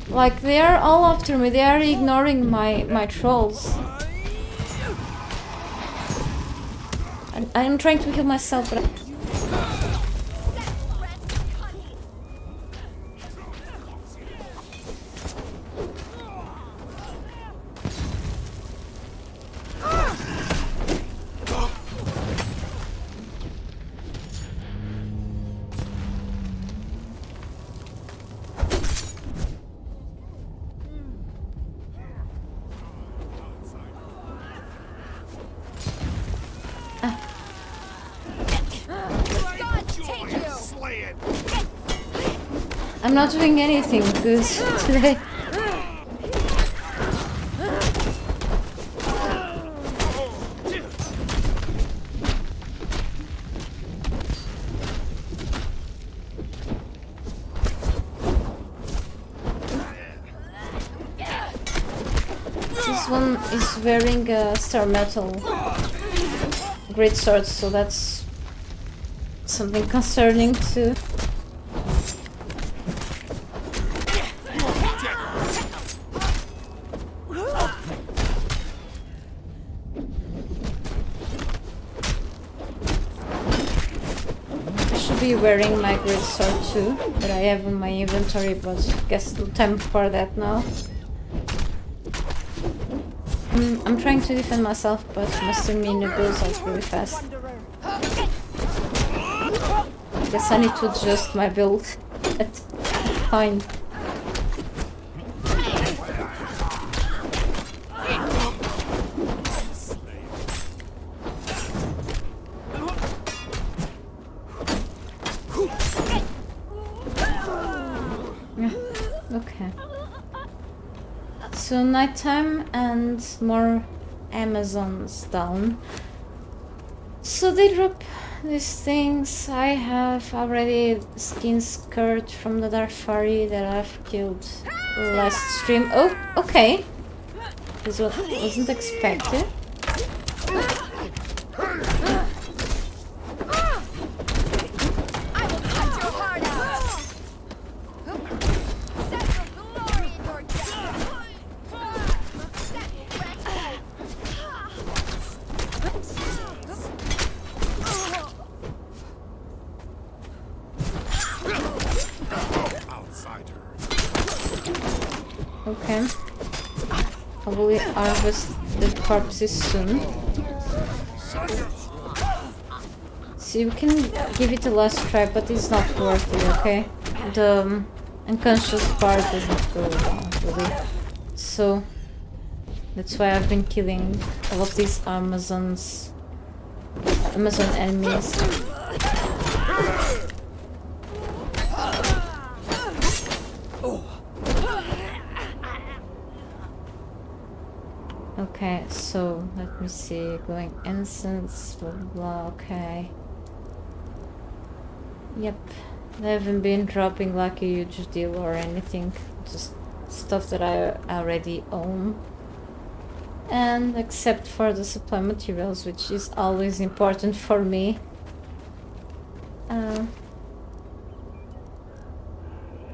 Like, they are all after me, they are ignoring my trolls. I'm trying to heal myself, but... I'm not doing anything good today. This one is wearing a star metal greatsword, so that's something concerning too. I should be wearing my greatsword too, that I have in my inventory, but I guess no time for that now. I'm trying to defend myself, but Mr. Mina goes out really fast. Guess I need to adjust my build. That's fine. Yeah, okay. So nighttime and more Amazons down. So they drop these things. I have already skin skirt from the Dark Fairy that I've killed last stream. Oh, okay. This wasn't expected. Okay. I will harvest the corpses soon. So you can give it a last try, but it's not worth it, okay? The unconscious part doesn't go down, really. So that's why I've been killing all of these Amazon enemies. Okay, so let me see. Going incense, blah blah blah. Okay. Yep. They haven't been dropping like a huge deal or anything. Just stuff that I already own. And except for the supply materials, which is always important for me.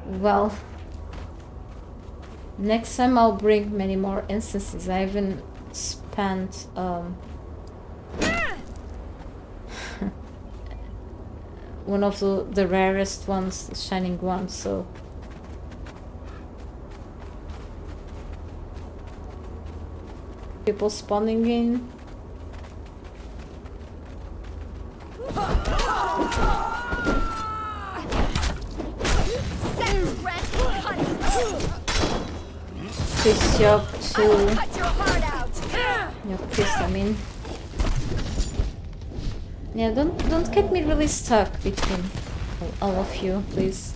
Well, next time I'll bring many more instances. I haven't spent one of the rarest ones, the shining one, so people spawning in. Piss you up to your piss, I mean. Yeah, don't get me really stuck between all of you, please.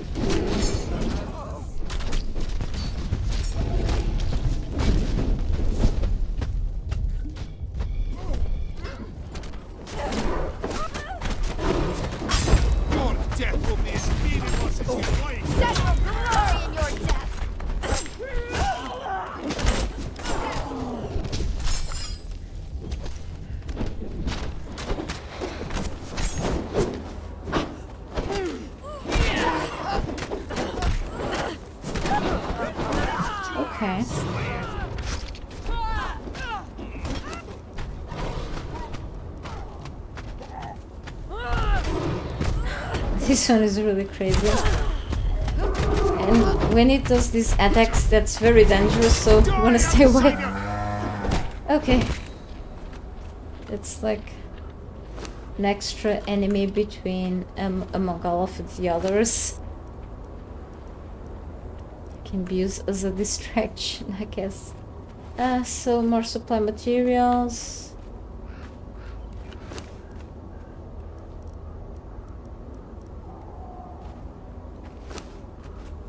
Okay. This one is really crazy. And when it does these attacks, that's very dangerous, so I wanna stay away. Okay. It's like an extra enemy between among all of the others. Can be used as a distraction, I guess. So more supply materials.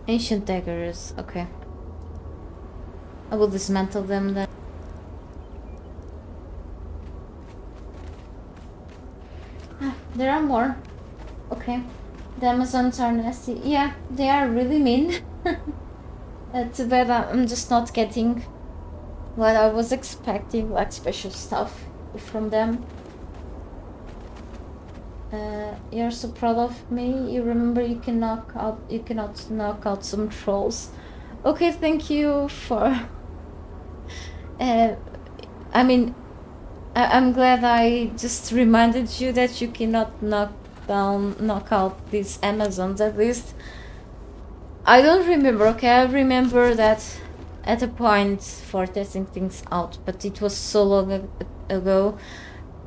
Ancient daggers, okay. I will dismantle them then. Ah, there are more. Okay. The Amazons are nasty. Yeah, they are really mean. Too bad I'm just not getting what I was expecting, like special stuff from them. You're so proud of me. You remember you cannot knock out some trolls. Okay, thank you for. I mean, I'm glad I just reminded you that you cannot knock out these Amazons. At least I don't remember. Okay, I remember that at a point for testing things out, but it was so long ago.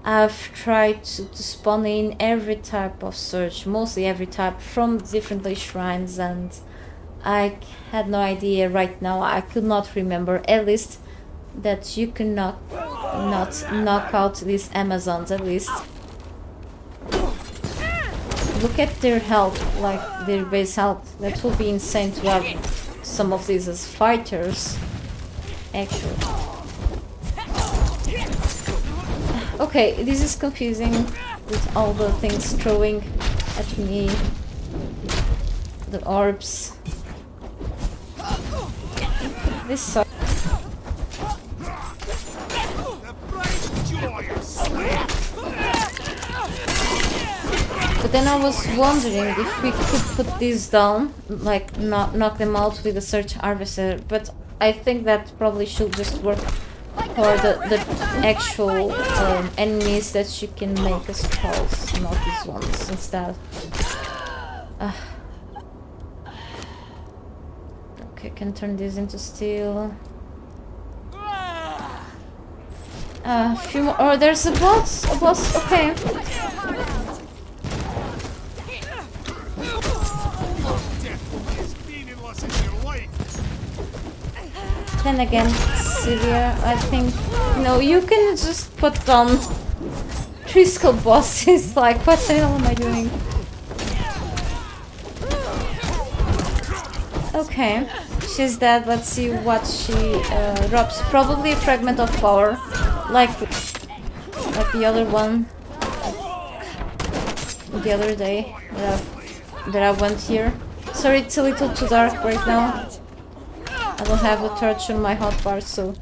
I've tried to spawn in every type of search, mostly every type from different shrines, and I had no idea right now. I could not remember at least that you can not knock out these Amazons. At least look at their health, like their base health. That would be insane to have some of these as fighters, actually. Okay, this is confusing with all the things throwing at me. The orbs. This sucks. But then I was wondering if we could put these down, like knock them out with a search harvester, but I think that probably should just work for the actual enemies that you can make as trolls, not these ones instead. Okay, can turn this into steel. Few more. Oh, there's a boss. A boss. Okay. Then again, Sylvia, I think no, you can just put on 3 skull bosses. Like, what the hell am I doing? Okay, she's dead. Let's see what she drops. Probably a fragment of power, like the other one, the other day that I went here. Sorry, it's a little too dark right now. I don't have a torch on my hotbar, so.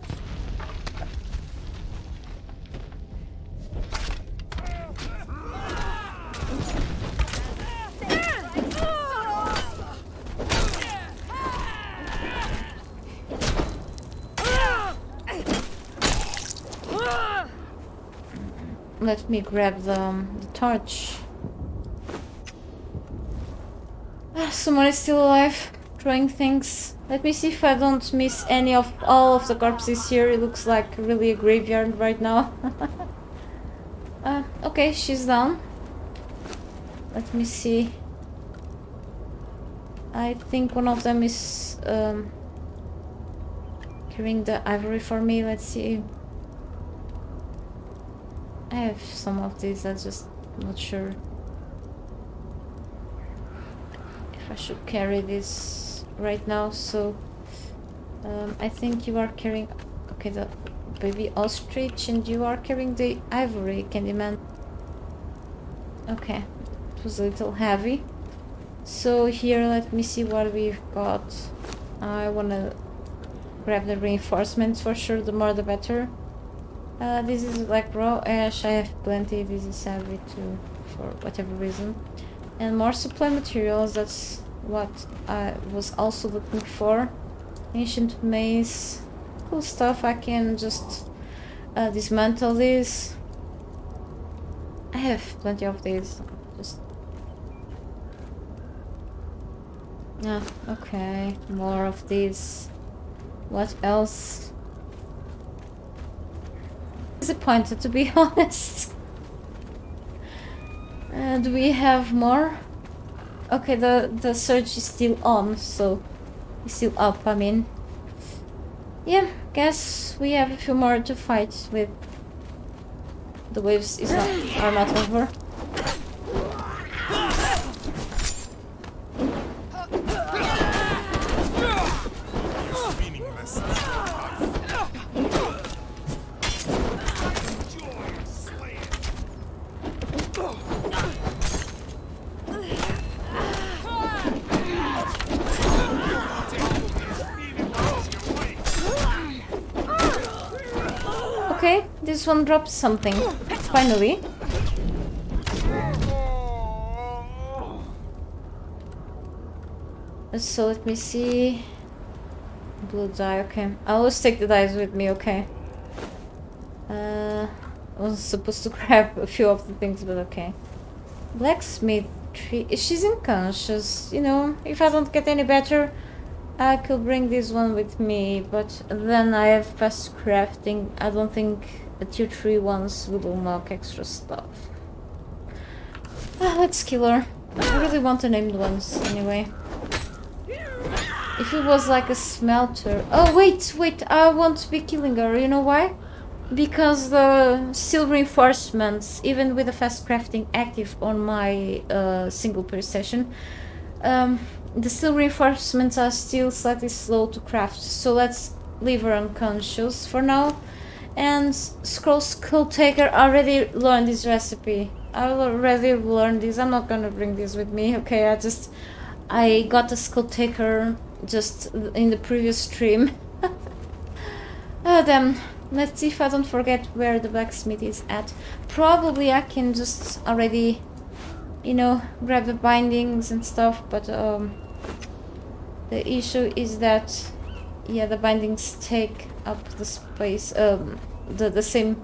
Let me grab the torch. Someone is still alive, throwing things. Let me see if I don't miss any of all of the corpses here. It looks like really a graveyard right now. Okay, she's down. Let me see. I think one of them is carrying the ivory for me. Let's see. I have some of these, I'm just not sure if I should carry this right now. So I think you are carrying, okay, the baby ostrich, and you are carrying the ivory, Candyman. Okay, it was a little heavy. So here, let me see what we've got. I wanna grab the reinforcements for sure, the more the better. This is like raw ash, I have plenty. This is heavy too, for whatever reason. And more supply materials, that's what I was also looking for. Ancient maze, cool stuff. I can just dismantle this. I have plenty of these. Just okay, more of these. What else? Disappointed, to be honest. Do we have more? Okay, the search is still on, so it's still up. I mean, yeah, guess we have a few more to fight with. The waves are not over. Okay, this one dropped something. Finally. So let me see. Blue die, okay. I always take the dice with me, okay. I was supposed to grab a few of the things, but okay. Blacksmith tree. She's unconscious, you know. If I don't get any better, I could bring this one with me, but then I have fast crafting. I don't think a tier 3 ones will unlock extra stuff. Let's kill her. I really want the named ones anyway. If it was like a smelter... Oh, wait, I won't be killing her. You know why? Because the steel reinforcements, even with the fast crafting active on my single player session, the steel reinforcements are still slightly slow to craft. So let's leave her unconscious for now. And Scroll Skull Taker already learned this recipe. I already learned this. I'm not gonna bring this with me, okay? I got the Skull Taker just in the previous stream. Oh, damn. Let's see if I don't forget where the blacksmith is at. Probably I can just already, you know, grab the bindings and stuff, but the issue is that, yeah, the bindings take up the space, the same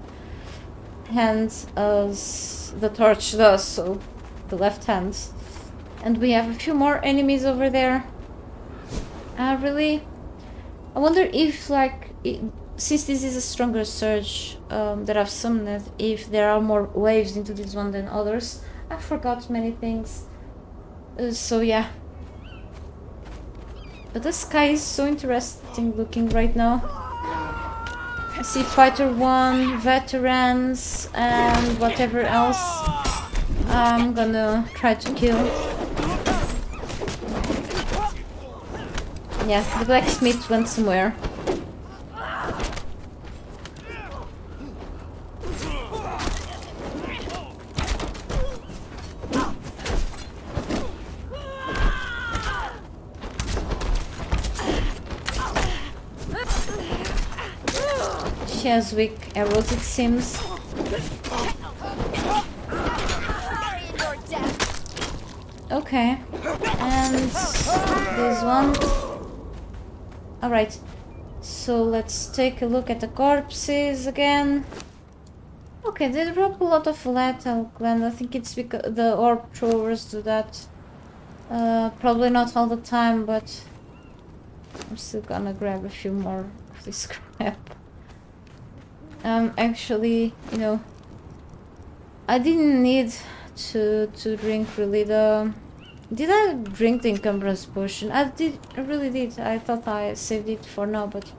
hand as the torch does, so the left hand. And we have a few more enemies over there. Really? I wonder if, like, since this is a stronger surge that I've summoned, if there are more waves into this one than others. I forgot many things. So yeah. But the sky is so interesting looking right now. I see Fighter 1, Veterans, and whatever else I'm gonna try to kill. Yeah, the blacksmith went somewhere. She has weak arrows, it seems. Okay, and this one. Alright, so let's take a look at the corpses again. Okay, they drop a lot of lethal gland. I think it's because the orb throwers do that. Probably not all the time, but I'm still gonna grab a few more of this crap. Actually, you know, I didn't need to drink really the... Did I drink the encumbrance potion? I really did. I thought I saved it for now, but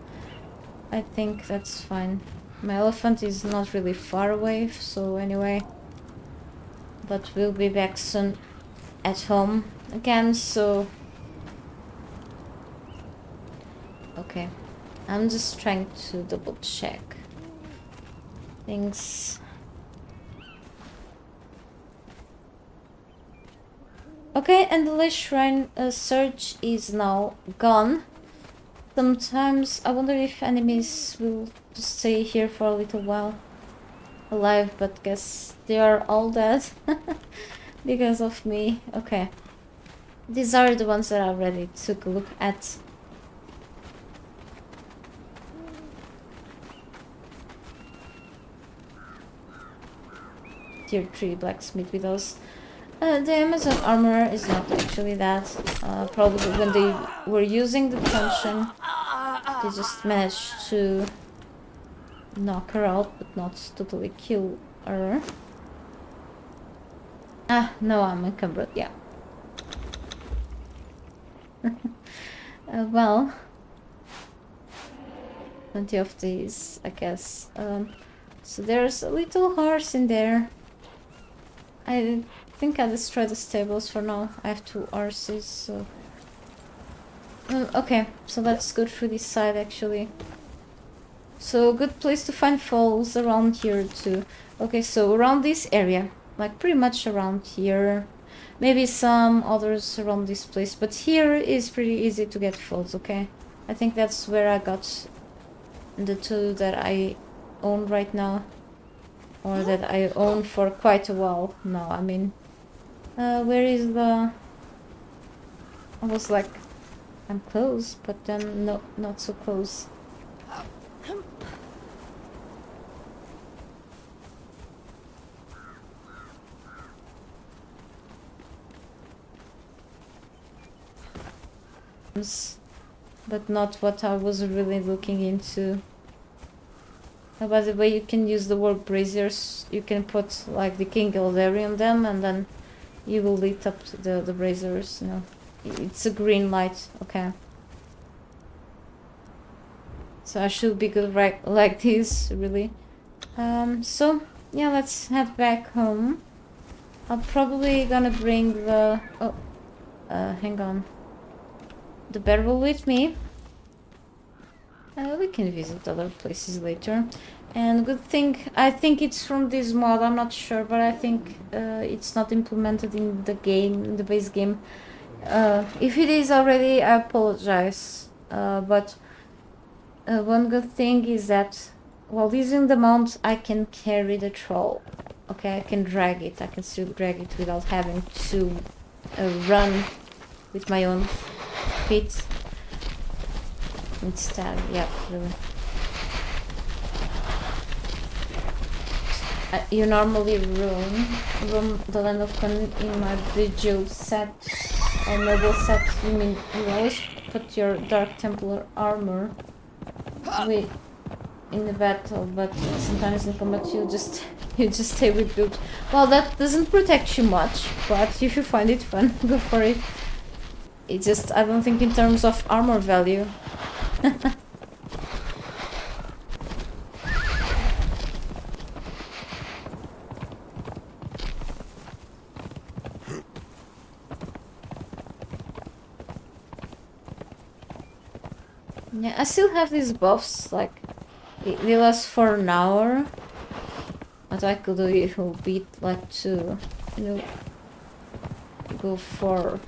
I think that's fine. My elephant is not really far away, so anyway. But we'll be back soon at home again, so... Okay. I'm just trying to double check things. Okay, and the Lich Shrine search is now gone. Sometimes I wonder if enemies will just stay here for a little while alive, but guess they are all dead because of me. Okay, these are the ones that I already took a look at. Tier 3 blacksmith with us. The Amazon armor is not actually that. Probably when they were using the tension, they just managed to knock her out, but not totally kill her. Ah, no, I'm encumbered, yeah. Well, plenty of these, I guess. So there's a little horse in there. I think I destroyed the stables for now. I have 2 horses, so... okay, so let's go through this side actually. So, good place to find falls around here too. Okay, so around this area, like pretty much around here. Maybe some others around this place, but here is pretty easy to get falls, okay? I think that's where I got the 2 that I own right now, or that I own for quite a while now. I mean, where is the... I was like, I'm close, but then no, not so close. But not what I was really looking into. By the way, you can use the word braziers. You can put like the King Elderry on them, and then you will lit up the braziers. You know, it's a green light. Okay. So I should be good right like this, really. So yeah, let's head back home. I'm probably gonna bring the... oh, hang on. The barrel with me. We can visit other places later. And good thing, I think it's from this mod, I'm not sure, but I think it's not implemented in the game, in the base game. If it is already, I apologize. But one good thing is that while using the mount, I can carry the troll. Okay, I can drag it. I can still drag it without having to run with my own feet. Instead, yeah, really. You normally roam the land of Conan in my video set or mobile set. You mean you always put your Dark Templar armor in the battle, but sometimes in combat you just stay with build. Well, that doesn't protect you much, but if you find it fun, go for it. It just, I don't think in terms of armor value. Yeah, I still have these buffs, like they last for an hour. What I could do it will be like to, you know, go for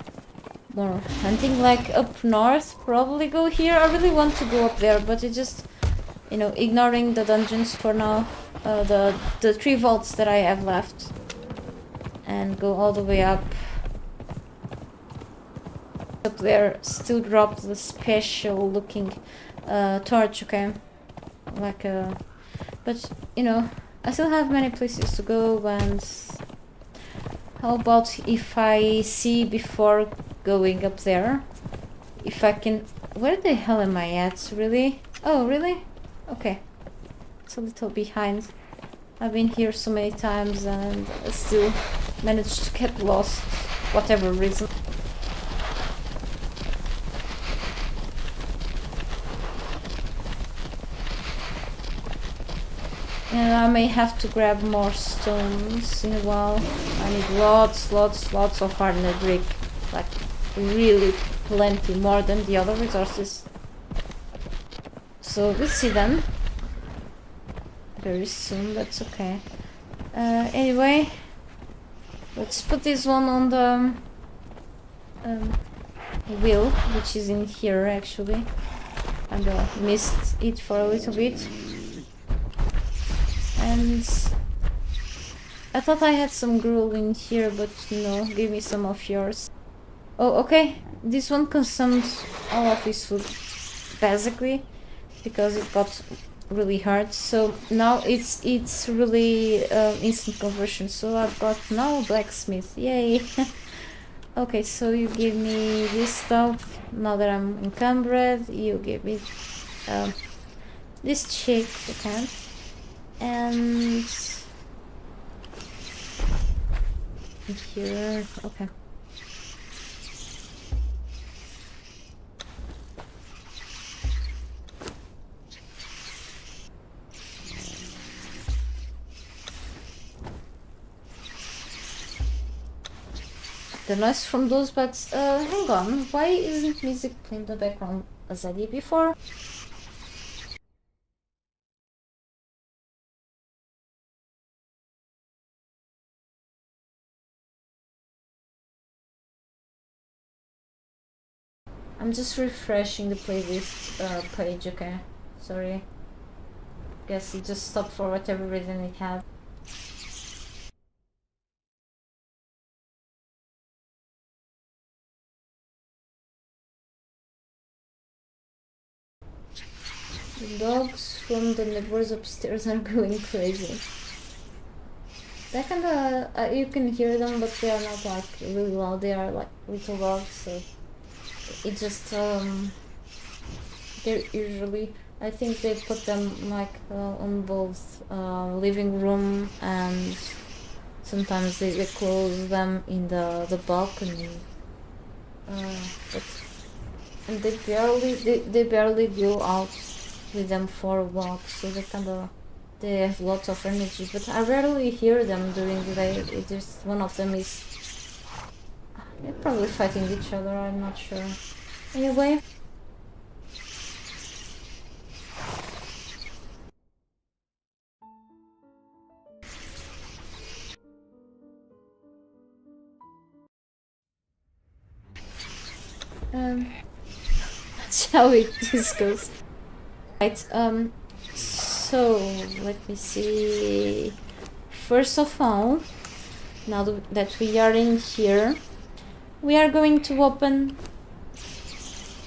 more hunting, like up north, probably go here. I really want to go up there, but it just, you know, ignoring the dungeons for now, the 3 vaults that I have left, and go all the way up there. Still drop the special looking torch, okay, like but you know, I still have many places to go. And how about if I see before going up there if I can... where the hell am I at, really? Oh, really? Okay, it's a little behind. I've been here so many times and I still managed to get lost, whatever reason. And I may have to grab more stones in a while. I need lots of hardened brick, like really plenty, more than the other resources. So we'll see then. Very soon, that's okay. Anyway, let's put this one on the wheel, which is in here actually. I missed it for a little bit. And I thought I had some gruel in here, but no, give me some of yours. Oh, okay. This one consumes all of his food, basically, because it got really hard. So now it's really instant conversion. So I've got now a blacksmith. Yay! Okay, so you give me this stuff. Now that I'm encumbered, you give me this chick, okay. And here, okay. The noise from those bugs. Hang on. Why isn't music playing in the background as I did before? I'm just refreshing the playlist page, okay? Sorry. guess it just stopped for whatever reason it had. The dogs from the neighbors upstairs are going crazy. They kinda, you can hear them, but they are not like really loud. They are like little dogs, so it just, they're usually, I think they put them like on both living room, and sometimes they close them in the balcony. But and they barely go out with them for a walk, so they have lots of energy. But I rarely hear them during the day. It just one of them is, they're probably fighting each other. I'm not sure. Anyway. That's how this goes. Right, so let me see. First of all, now that we are in here, we are going to open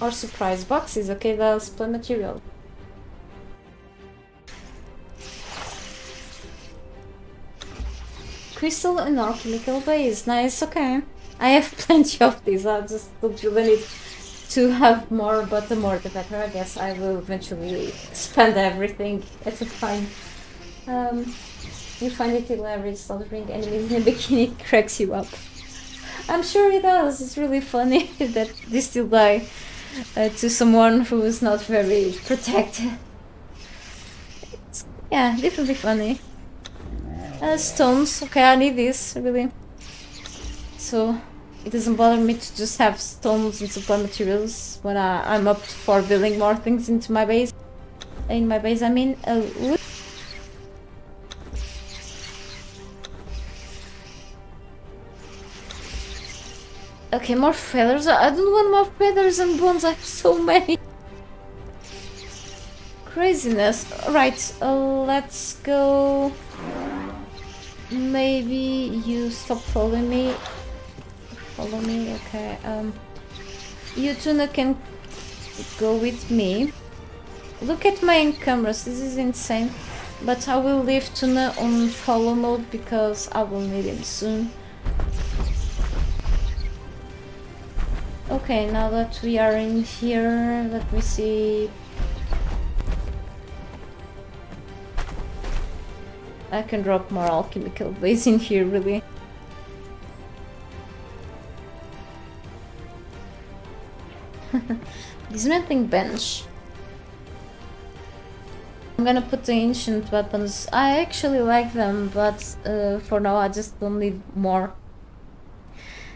our surprise boxes, okay? The supply material. Crystal and alchemical base, nice, okay. I have plenty of these, I just don't really need to have more, but the more the better. I guess I will eventually spend everything at a time. You find it hilarious slaughtering enemies in a bikini cracks you up. I'm sure it does. It's really funny that they still die to someone who is not very protected. It's, yeah, definitely funny. Stones. Okay, I need this really. So it doesn't bother me to just have stones and supply materials when I'm up for building more things into my base. In my base, I mean. Okay, more feathers. I don't want more feathers and bones. I have so many. Craziness. Right, let's go. Maybe you stop following me. Follow me, okay. You Tuna can go with me. Look at my cameras, this is insane. But I will leave Tuna on follow mode because I will need him soon. Okay, now that we are in here, let me see. I can drop more alchemical base in here, really. Dismantling bench. I'm gonna put the ancient weapons. I actually like them, but for now I just don't need more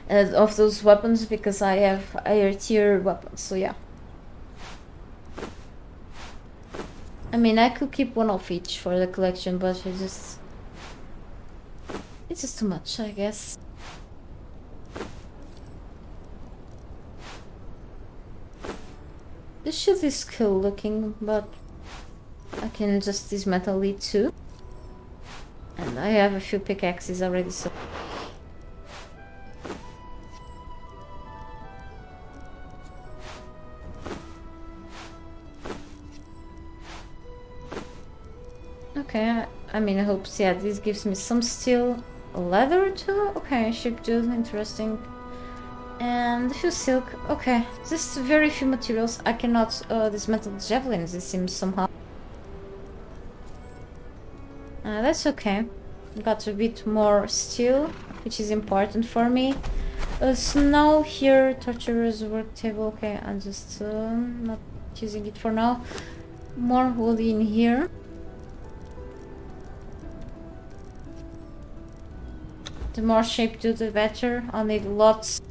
of those weapons because I have higher tier weapons, so yeah. I mean, I could keep one of each for the collection, but it's just too much, I guess. This shield is cool looking, but I can just dismantle it too. And I have a few pickaxes already, so... Okay, I mean, I hope, yeah, this gives me some steel. Leather too? Okay, ship too, interesting. And a few silk, okay. Just very few materials. I cannot dismantle the javelins, it seems somehow. That's okay. Got a bit more steel, which is important for me. Snow here, torturer's work table. Okay, I'm just not using it for now. More wood in here. The more shape do, the better. I'll need lots.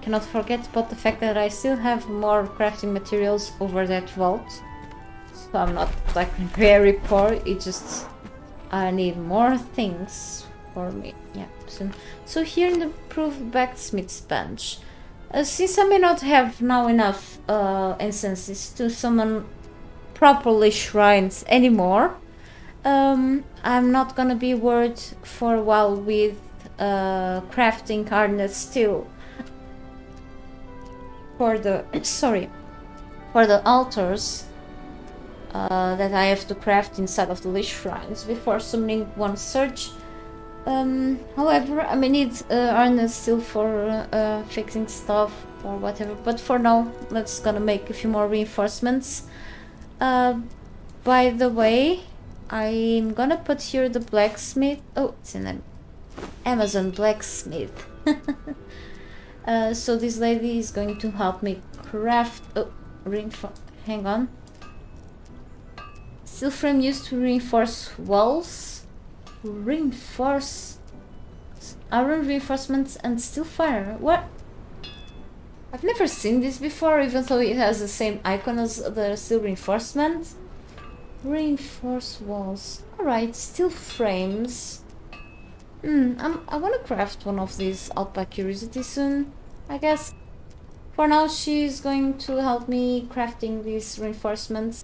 Cannot forget about the fact that I still have more crafting materials over that vault. So I'm not like very poor, it just I need more things for me. Yeah, so here in the improved blacksmith's bench. Since I may not have now enough incenses to summon properly shrines anymore, I'm not gonna be worried for a while with crafting harness steel for the for the altars that I have to craft inside of the Lich shrines before summoning one surge. However, I may need harness still for fixing stuff or whatever, but for now let's gonna make a few more reinforcements. By the way, I'm gonna put here the blacksmith. Oh, it's an Amazon blacksmith. So this lady is going to help me craft. Oh, hang on. Steel frame used to reinforce walls. Reinforce iron reinforcements and steel fire. What? I've never seen this before, even though it has the same icon as the steel reinforcement. Reinforce walls. Alright, steel frames. I want to craft one of these out by curiosity soon, I guess. For now, she's going to help me crafting these reinforcements.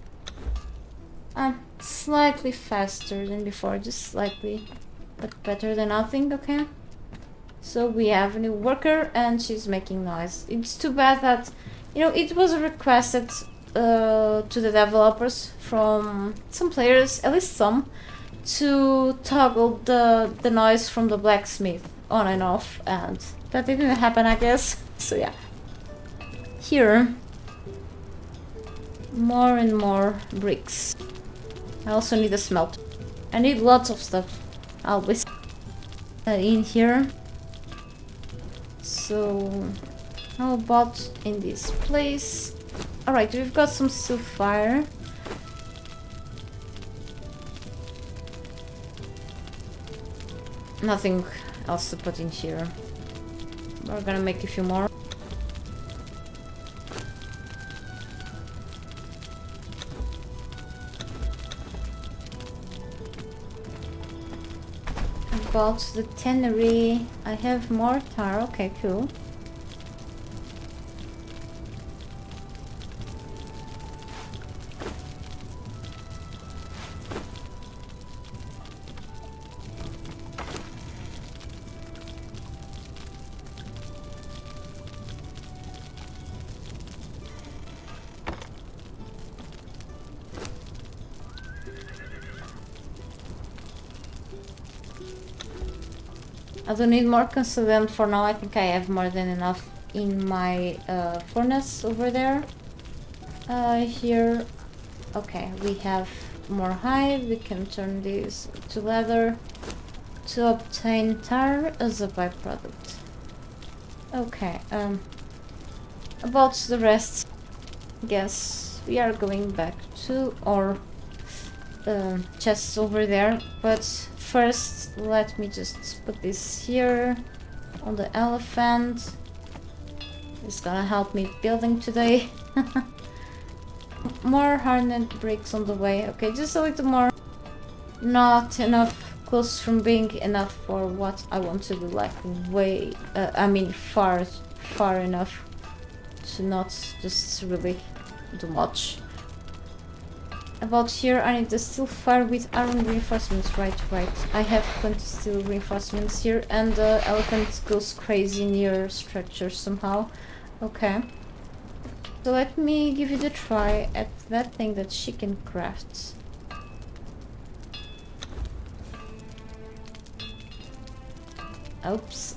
Slightly faster than before, just slightly, but better than nothing. Okay, so we have a new worker and she's making noise. It's too bad that, you know, it was requested to the developers from some players, at least some, to toggle the noise from the blacksmith on and off, and that didn't happen, I guess. So yeah, here more and more bricks. I also need a smelt. I need lots of stuff. I'll be in here. So how about in this place? Alright, we've got some steel fire. Nothing else to put in here. We're gonna make a few more. About the tannery, I have mortar. Okay, cool. I don't need more consultant for now. I think I have more than enough in my furnace over there. Here, okay, we have more hide. We can turn this to leather to obtain tar as a byproduct. Okay, about the rest, I guess we are going back to our chests over there, but first let me just put this here on the elephant. It's gonna help me building today. More hardened bricks on the way. Okay, just a little more. Not enough close from being enough for what I want to do, like way I mean far enough to not just really do much. About here, I need the steel fire with iron reinforcements. Right. I have plenty of steel reinforcements here, and the elephant goes crazy near structures somehow. Okay. So let me give it a try at that thing that she can craft. Oops,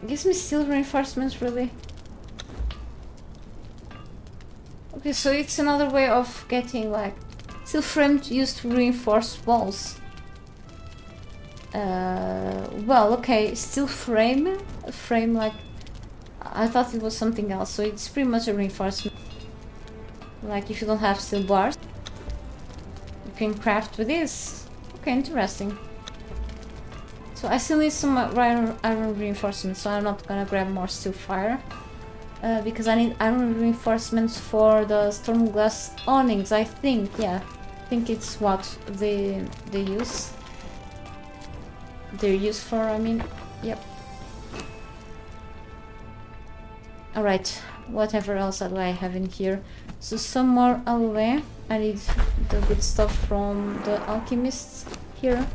gives me steel reinforcements, really? Okay, so it's another way of getting like steel frame used to reinforce walls. Well, okay, steel frame, like I thought it was something else. So it's pretty much a reinforcement. Like if you don't have steel bars, you can craft with this. Okay, interesting. So I still need some iron reinforcements, so I'm not gonna grab more steel fire. because I need iron reinforcements for the Stormglass awnings, I think. Yeah, I think it's what they use. They're used for, I mean, yep. Alright, whatever else do I have in here? So some more alloy. I need the good stuff from the alchemists here.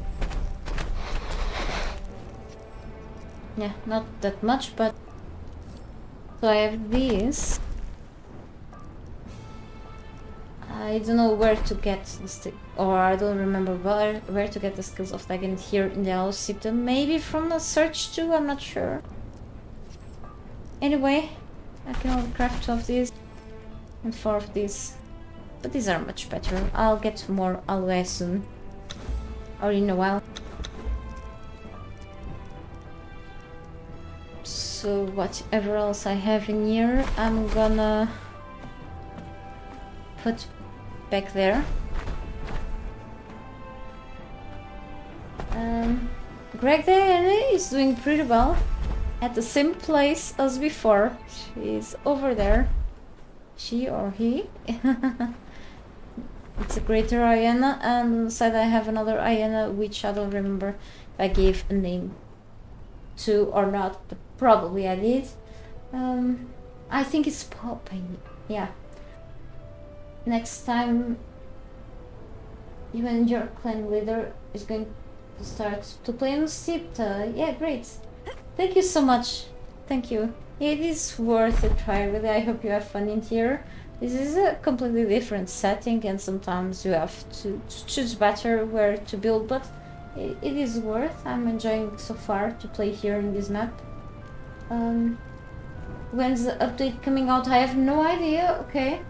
Yeah, not that much, but... So I have these. I don't know where to get the stick, or I don't remember where to get the skills of Dragon here in the Alcita. Maybe from the search too, I'm not sure. Anyway, I can only craft 2 of these and 4 of these. But these are much better. I'll get more alloy soon. Or in a while. So whatever else I have in here, I'm gonna put back there. Greg there is doing pretty well. At the same place as before. She's over there. She or he. It's a greater hyena, and on the side I have another hyena, which I don't remember if I gave a name to or not, but probably I did. I think it's popping. Yeah. Next time you and your clan leader is going to start to play on Sipta. Yeah, great. Thank you so much. Thank you. It is worth a try, really. I hope you have fun in here. This is a completely different setting, and sometimes you have to choose better where to build, but it is worth. I'm enjoying so far to play here in this map. When's the update coming out? I have no idea. Okay,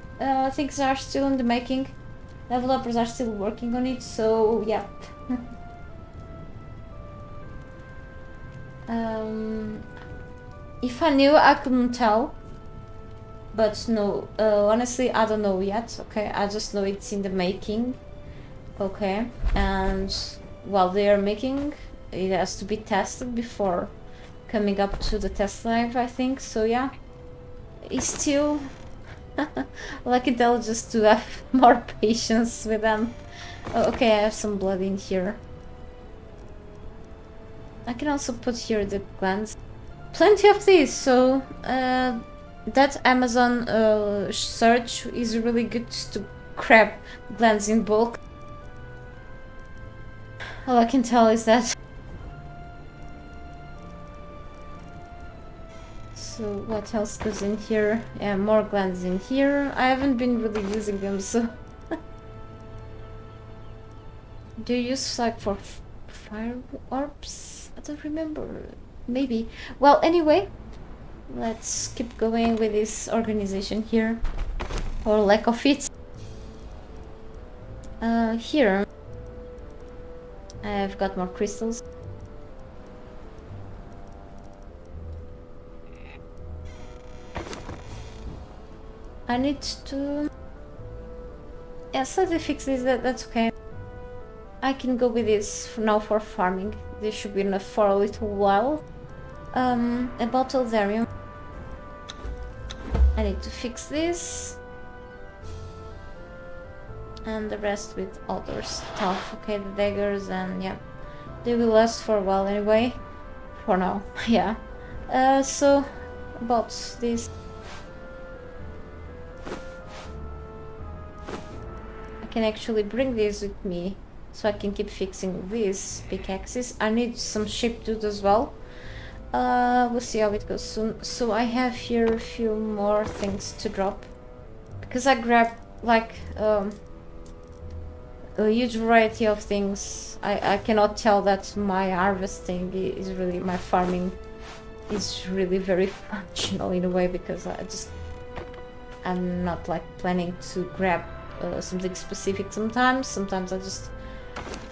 things are still in the making. Developers are still working on it, so yeah. If I knew, I couldn't tell. But no, honestly, I don't know yet. Okay, I just know it's in the making. Okay, and while they are making, it has to be tested before coming up to the test live, I think. So yeah, it's still like it, I'll just to have more patience with them. Oh, okay, I have some blood in here. I can also put here the glands. Plenty of these, so that Amazon search is really good to grab glands in bulk. All I can tell is that. So what else goes in here? Yeah, more glands in here. I haven't been really using them, so. Do you use like for fire orbs? I don't remember. Maybe. Well, anyway, let's keep going with this organization here, or lack of it. Here I've got more crystals. I need to slightly fix this. That's okay. I can go with this for now for farming. This should be enough for a little while. A bottle Zarium. I need to fix this. And the rest with other stuff. Okay, the daggers, and yeah. They will last for a while anyway. For now, yeah. So, about this. I can actually bring this with me, so I can keep fixing these pickaxes. I need some shape dude as well. We'll see how it goes soon. So I have here a few more things to drop, because I grabbed like a huge variety of things. I cannot tell that my harvesting is really, my farming is really very functional in a way, because I'm not like planning to grab something specific sometimes I just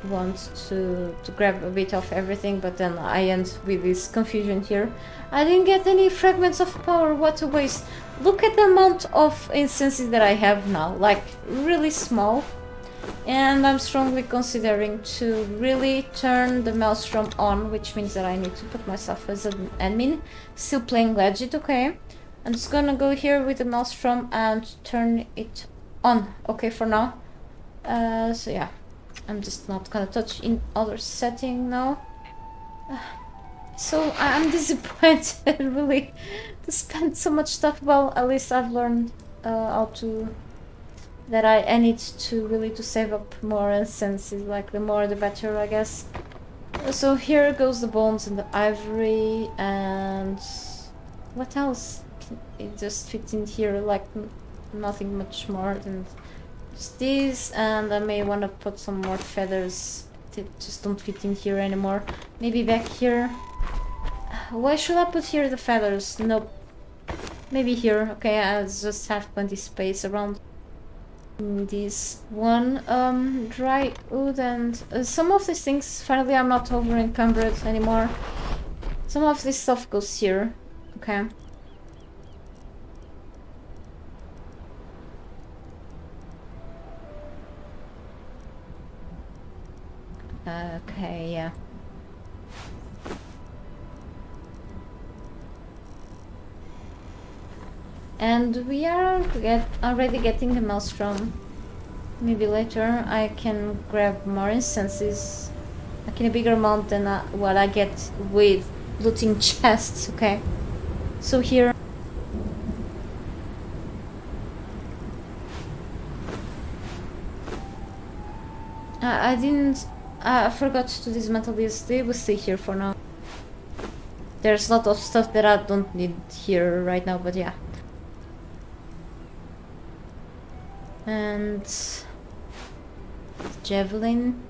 want to grab a bit of everything, but then I end with this confusion here. I didn't get any fragments of power. What a waste. Look at the amount of instances that I have now, like really small, and I'm strongly considering to really turn the Maelstrom on, which means that I need to put myself as an admin. Still playing legit, okay, I'm just gonna go here with the maelstrom and turn it on. Okay, for now. So yeah, I'm just not gonna touch in other setting now. So I'm disappointed really to spend so much stuff. Well, at least I've learned how to that I need to really to save up more essences, like the more the better, I guess. So here goes the bones and the ivory, and what else? It just fits in here, like nothing much more than just this, and I may want to put some more feathers that just don't fit in here anymore. Maybe back here. Why should I put here the feathers? Nope. Maybe here. Okay, I just have plenty space around. This one, dry wood, and some of these things, finally I'm not over encumbered anymore. Some of this stuff goes here. Okay. Okay, yeah. And we are already getting the maelstrom. Maybe later I can grab more instances, like in a bigger amount than what I get with looting chests. Okay, so here. I didn't. I forgot to dismantle this. They will stay here for now. There's a lot of stuff that I don't need here right now, but yeah. And javelin.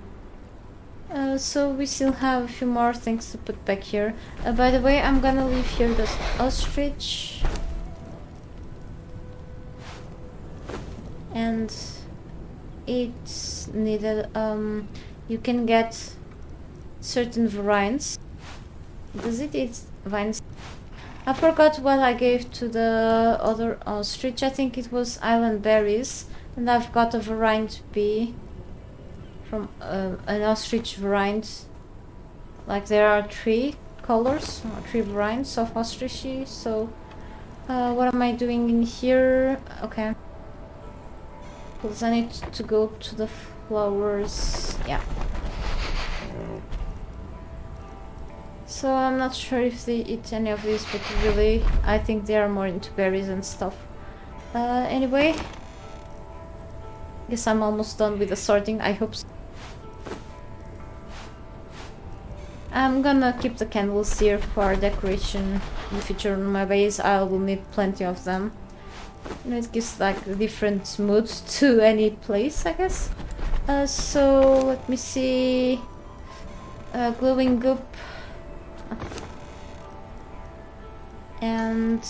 So we still have a few more things to put back here. By the way, I'm gonna leave here the ostrich. And it's needed. You can get certain variants. Does it eat vines? I forgot what I gave to the other ostrich. I think it was island berries. And I've got a variant B from an ostrich variant. Like there are 3 colors, or 3 variants of ostrichy. So what am I doing in here? Okay. Because I need to go to the flowers. Yeah. So I'm not sure if they eat any of these, but really I think they are more into berries and stuff. Anyway. Guess I'm almost done with the sorting, I hope so. I'm gonna keep the candles here for decoration in the future on my base. I will need plenty of them. You know, it gives like a different mood to any place, I guess. So let me see. Glowing goop. And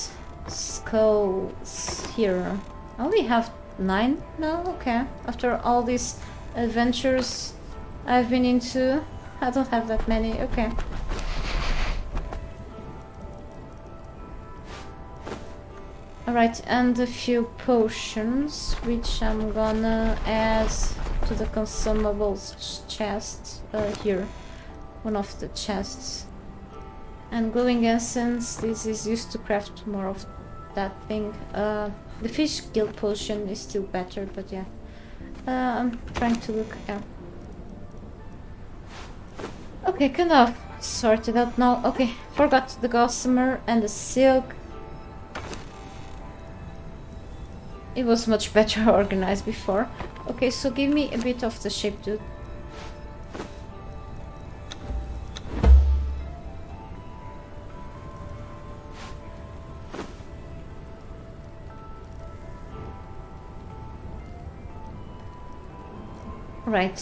skulls here. I only have 9 now? Okay. After all these adventures I've been into, I don't have that many. Okay. Alright, and a few potions, which I'm gonna add to the consumables chest here. One of the chests. And glowing essence, this is used to craft more of that thing. The fish guild potion is still better, but yeah. I'm trying to look. Yeah. Okay, kind of sorted out now. Okay, forgot the gossamer and the silk. It was much better organized before. Okay, so give me a bit of the shape, dude. Right,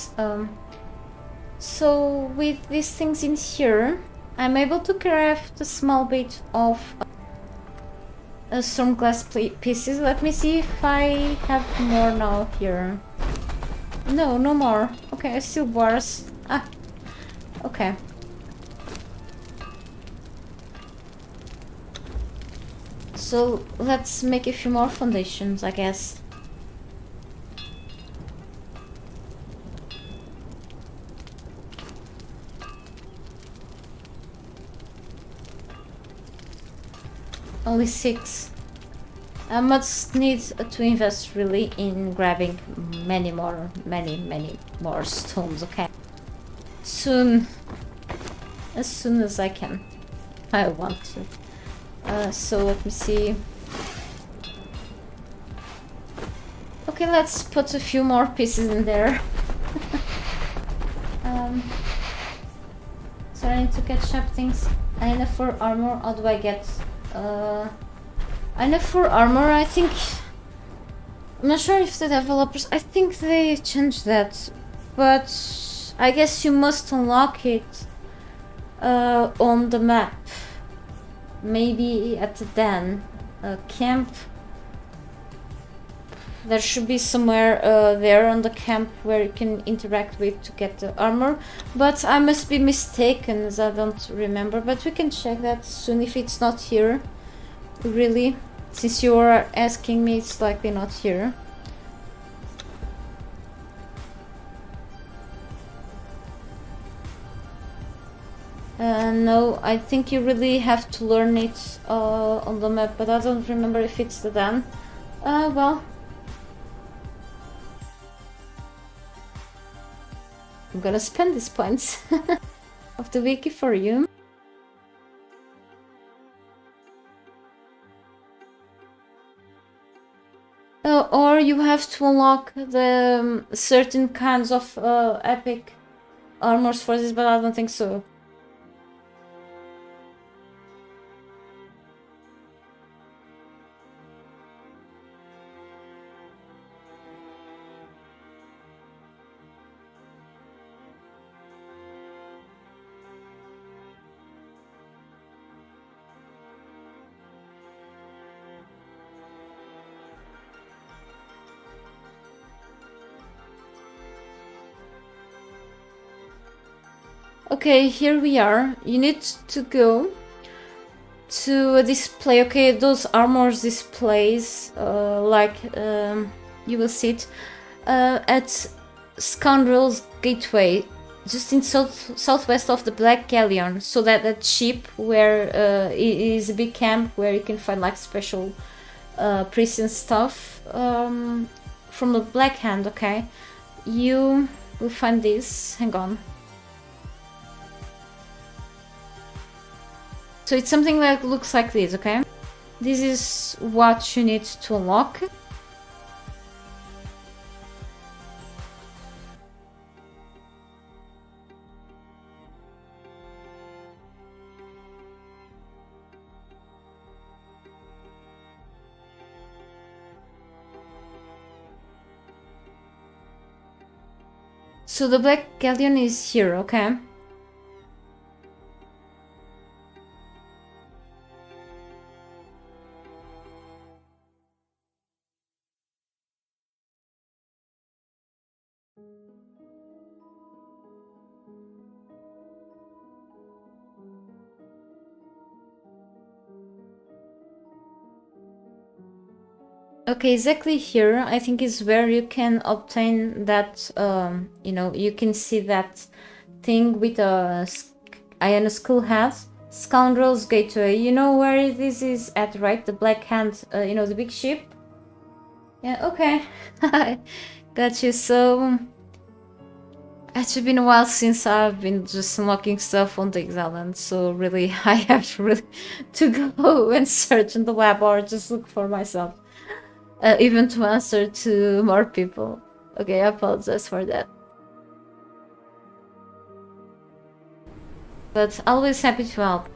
so with these things in here, I'm able to craft a small bit of Stormglass pieces. Let me see if I have more now here. No, no more. Okay, still bars. Ah, okay. So let's make a few more foundations, I guess. Only 6. I must need to invest really in grabbing many more stones, okay? Soon. As soon as I can. I want to. So let me see. Okay, let's put a few more pieces in there. So I need to catch up things. I need 4 armor. How do I get? I need 4 armor. I think. I'm not sure if the developers. I think they changed that, but I guess you must unlock it on the map. Maybe at the den camp. There should be somewhere there on the camp where you can interact with to get the armor, but I must be mistaken as I don't remember, but we can check that soon if it's not here. Really, since you are asking me, it's likely not here. No, I think you really have to learn it on the map, but I don't remember if it's the den. Well, I'm gonna spend these points of the wiki for you. Or you have to unlock the certain kinds of epic armors for this, but I don't think so. Okay, here we are. You need to go to a display. Okay, those armors displays, you will see it at Scoundrel's Gateway, just in southwest of the Black Galleon. So that ship where it is a big camp where you can find like special priests and stuff from the Black Hand. Okay, you will find this. Hang on. So it's something that looks like this, okay? This is what you need to unlock. So the Black Galleon is here, okay? Okay, exactly here, I think is where you can obtain that, you know, you can see that thing with a iron skull hat. Scoundrel's Gateway. You know where this is at, right? The Black Hand, you know, the big ship? Yeah, okay. Got you. So, it's been a while since I've been just unlocking stuff on the island, so really, I have to go and search in the lab or just look for myself. Even to answer to more people. Okay, I apologize for that. But always happy to help.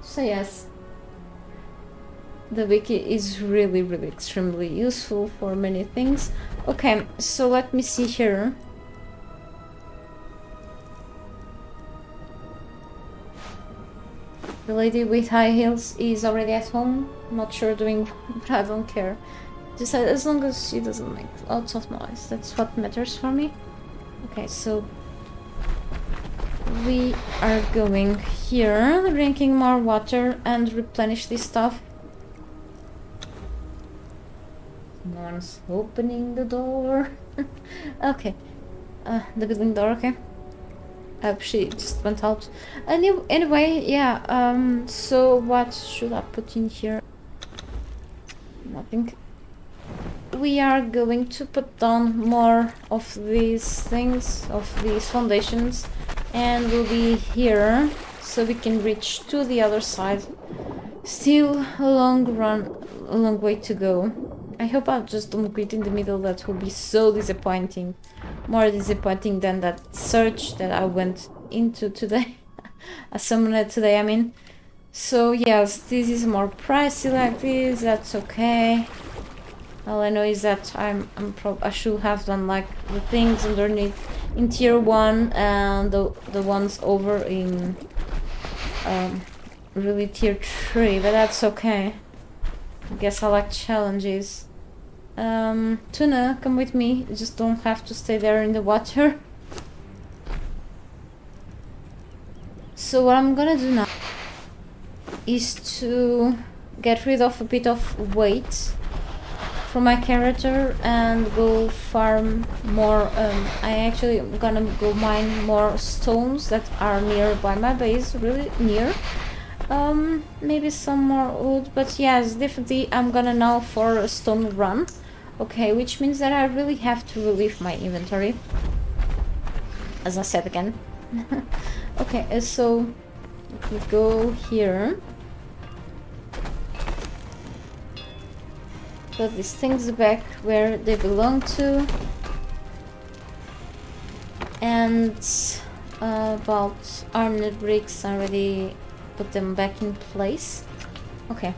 So yes. The wiki is really extremely useful for many things. Okay, so let me see here. The lady with high heels is already at home. Not sure doing what, I don't care. Just as long as she doesn't make lots of noise. That's what matters for me. Okay, so we are going here, drinking more water and replenish this stuff. No one's opening the door. Okay. The building door, okay. She just went out. Anyway, yeah. So what should I put in here? Nothing. We are going to put down more of these things, of these foundations, and we'll be here so we can reach to the other side. Still a long way to go. I hope I just don't quit in the middle. That will be so disappointing. More disappointing than that search that I went into today. I summoned it today, I mean. So yes, this is more pricey like this. That's okay. All I know is that I should have done like the things underneath in tier 1 and the ones over in really tier 3, but that's okay. I guess I like challenges. Tuna, come with me. You just don't have to stay there in the water. So what I'm gonna do now is to get rid of a bit of weight from my character and go farm more. I actually am gonna go mine more stones that are nearby my base, really near. Maybe some more wood, but yes, definitely I'm gonna now for a stone run. Okay, which means that I really have to relieve my inventory, as I said again. Okay, so let me go here. Put these things back where they belong to. And about armored bricks, I already put them back in place. Okay.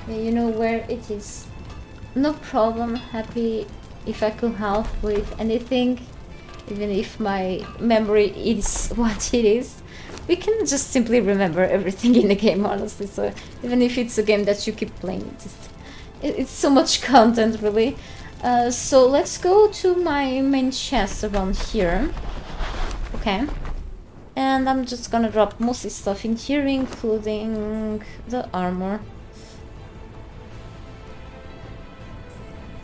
Yeah, you know where it is. No problem. Happy if I could help with anything, even if my memory is what it is. We can just simply remember everything in the game, honestly. So even if it's a game that you keep playing, it's so much content, really. So let's go to my main chest around here. Okay. And I'm just gonna drop mostly stuff in here, including the armor.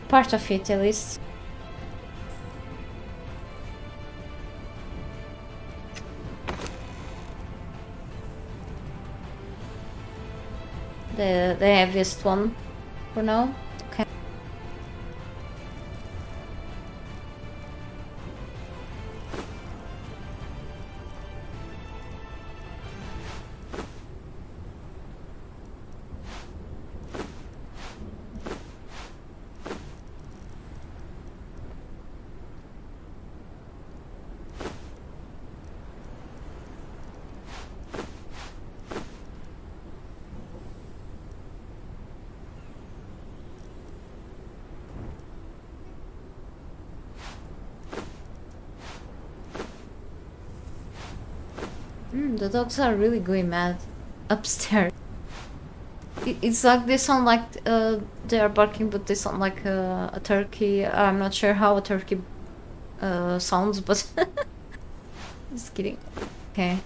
Part of it, at least. The heaviest one for now. Okay. The dogs are really going mad upstairs. It's like they sound like they are barking, but they sound like a turkey. I'm not sure how a turkey sounds, but just kidding. Okay.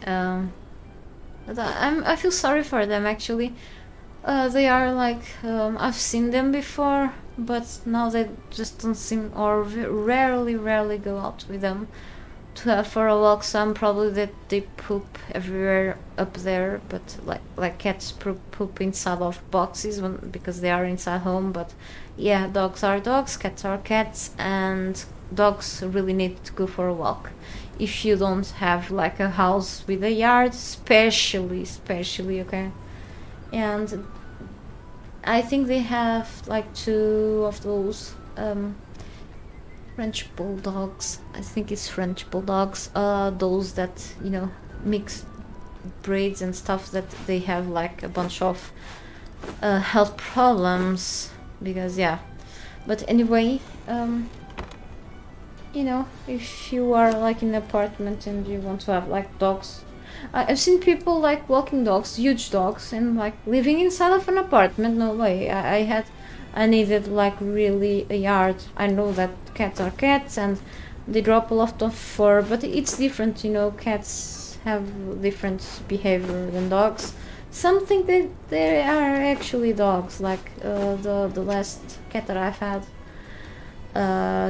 But I feel sorry for them actually. They are like I've seen them before, but now they just don't seem, or rarely go out with them to have for a walk. Some probably that they poop everywhere up there, but like cats poop inside of boxes because they are inside home. But yeah, dogs are dogs, cats are cats, and dogs really need to go for a walk. If you don't have like a house with a yard, especially, okay. And I think they have like 2 of those French bulldogs. I think it's French bulldogs. Those that, you know, mix breeds and stuff, that they have like a bunch of health problems because yeah. But anyway, you know, if you are like in an apartment and you want to have like dogs, I've seen people like walking dogs, huge dogs, and like living inside of an apartment. No way. I needed like really a yard. I know that cats are cats and they drop a lot of fur, but it's different, you know. Cats have different behavior than dogs. Some think that they are actually dogs, like the last cat that I've had,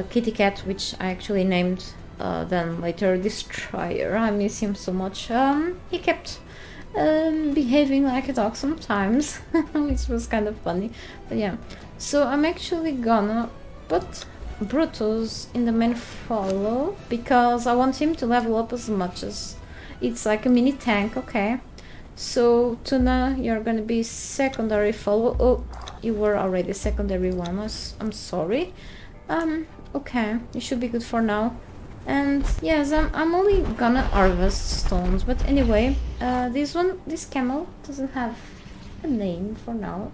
Kitty Cat, which I actually named then later Destroyer. I miss him so much. He kept behaving like a dog sometimes, which was kind of funny. But yeah, so I'm actually gonna put Brutus in the main follow because I want him to level up as much as it's like a mini tank. Okay, so Tuna, you're gonna be secondary follow. Oh, you were already secondary one. I'm sorry. Okay, you should be good for now. And yes, I'm only gonna harvest stones, but anyway, this camel doesn't have a name for now.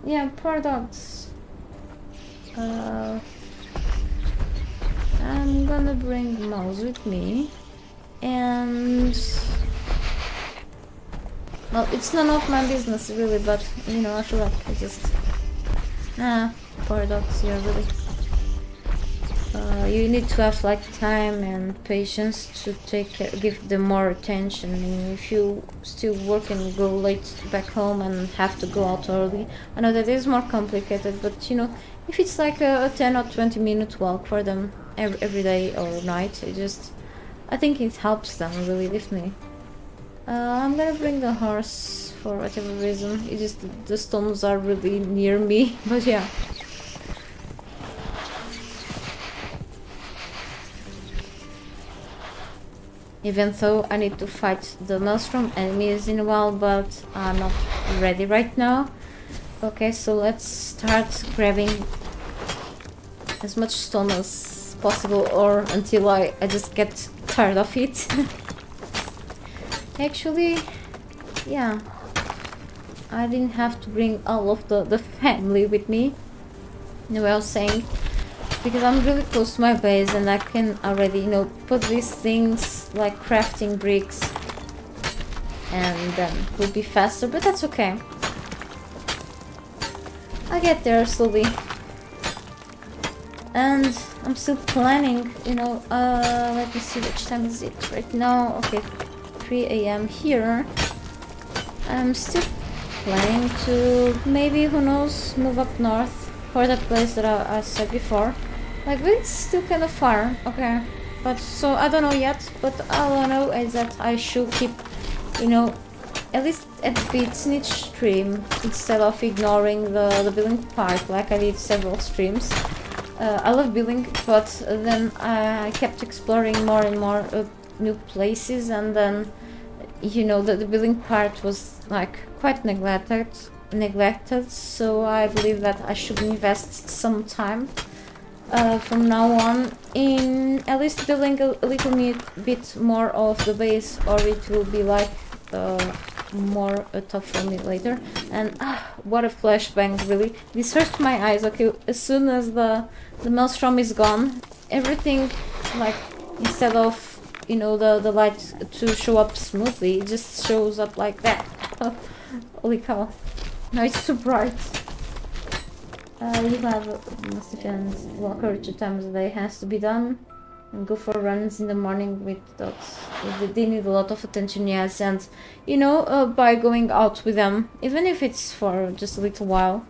Yeah, poor dogs. I'm gonna bring Mouse with me, and well, it's none of my business really, but you know, I feel like I just poor dogs. You're really you need to have like time and patience to take care, give them more attention. And if you still work and go late back home and have to go out early, I know that is more complicated, but you know, if it's like a 10 or 20 minute walk for them every day or night, I think it helps them really, definitely. I'm gonna bring the horse for whatever reason. It just the stones are really near me, but yeah. Even though I need to fight the Maelstrom enemies in a while, but I'm not ready right now. Okay, so let's start grabbing as much stone as possible, or until I just get tired of it. Actually, yeah, I didn't have to bring all of the family with me. You know what I was saying? Because I'm really close to my base and I can already, you know, put these things like crafting bricks, and then it will be faster, but that's okay. I get there slowly. And I'm still planning, you know, let me see which time is it right now. Okay, 3 AM here. I'm still planning to maybe, who knows, move up north for that place that I said before. Like, but it's still kind of far, okay. But so I don't know yet, but all I know is that I should keep, you know, at least at bits in each stream instead of ignoring the building part like I did several streams. I love building, but then I kept exploring more and more new places, and then, you know, the building part was like quite neglected, so I believe that I should invest some time from now on in at least building a little bit more of the base, or it will be like more tough for me later. And what a flashbang, really. This hurt my eyes. Okay, as soon as the Maelstrom is gone, everything, like, instead of, you know, the light to show up smoothly, it just shows up like that. Holy cow. Now it's too bright. You have must and walker 2 times a day has to be done, and go for runs in the morning with dogs. They need a lot of attention, yes, and you know, by going out with them, even if it's for just a little while,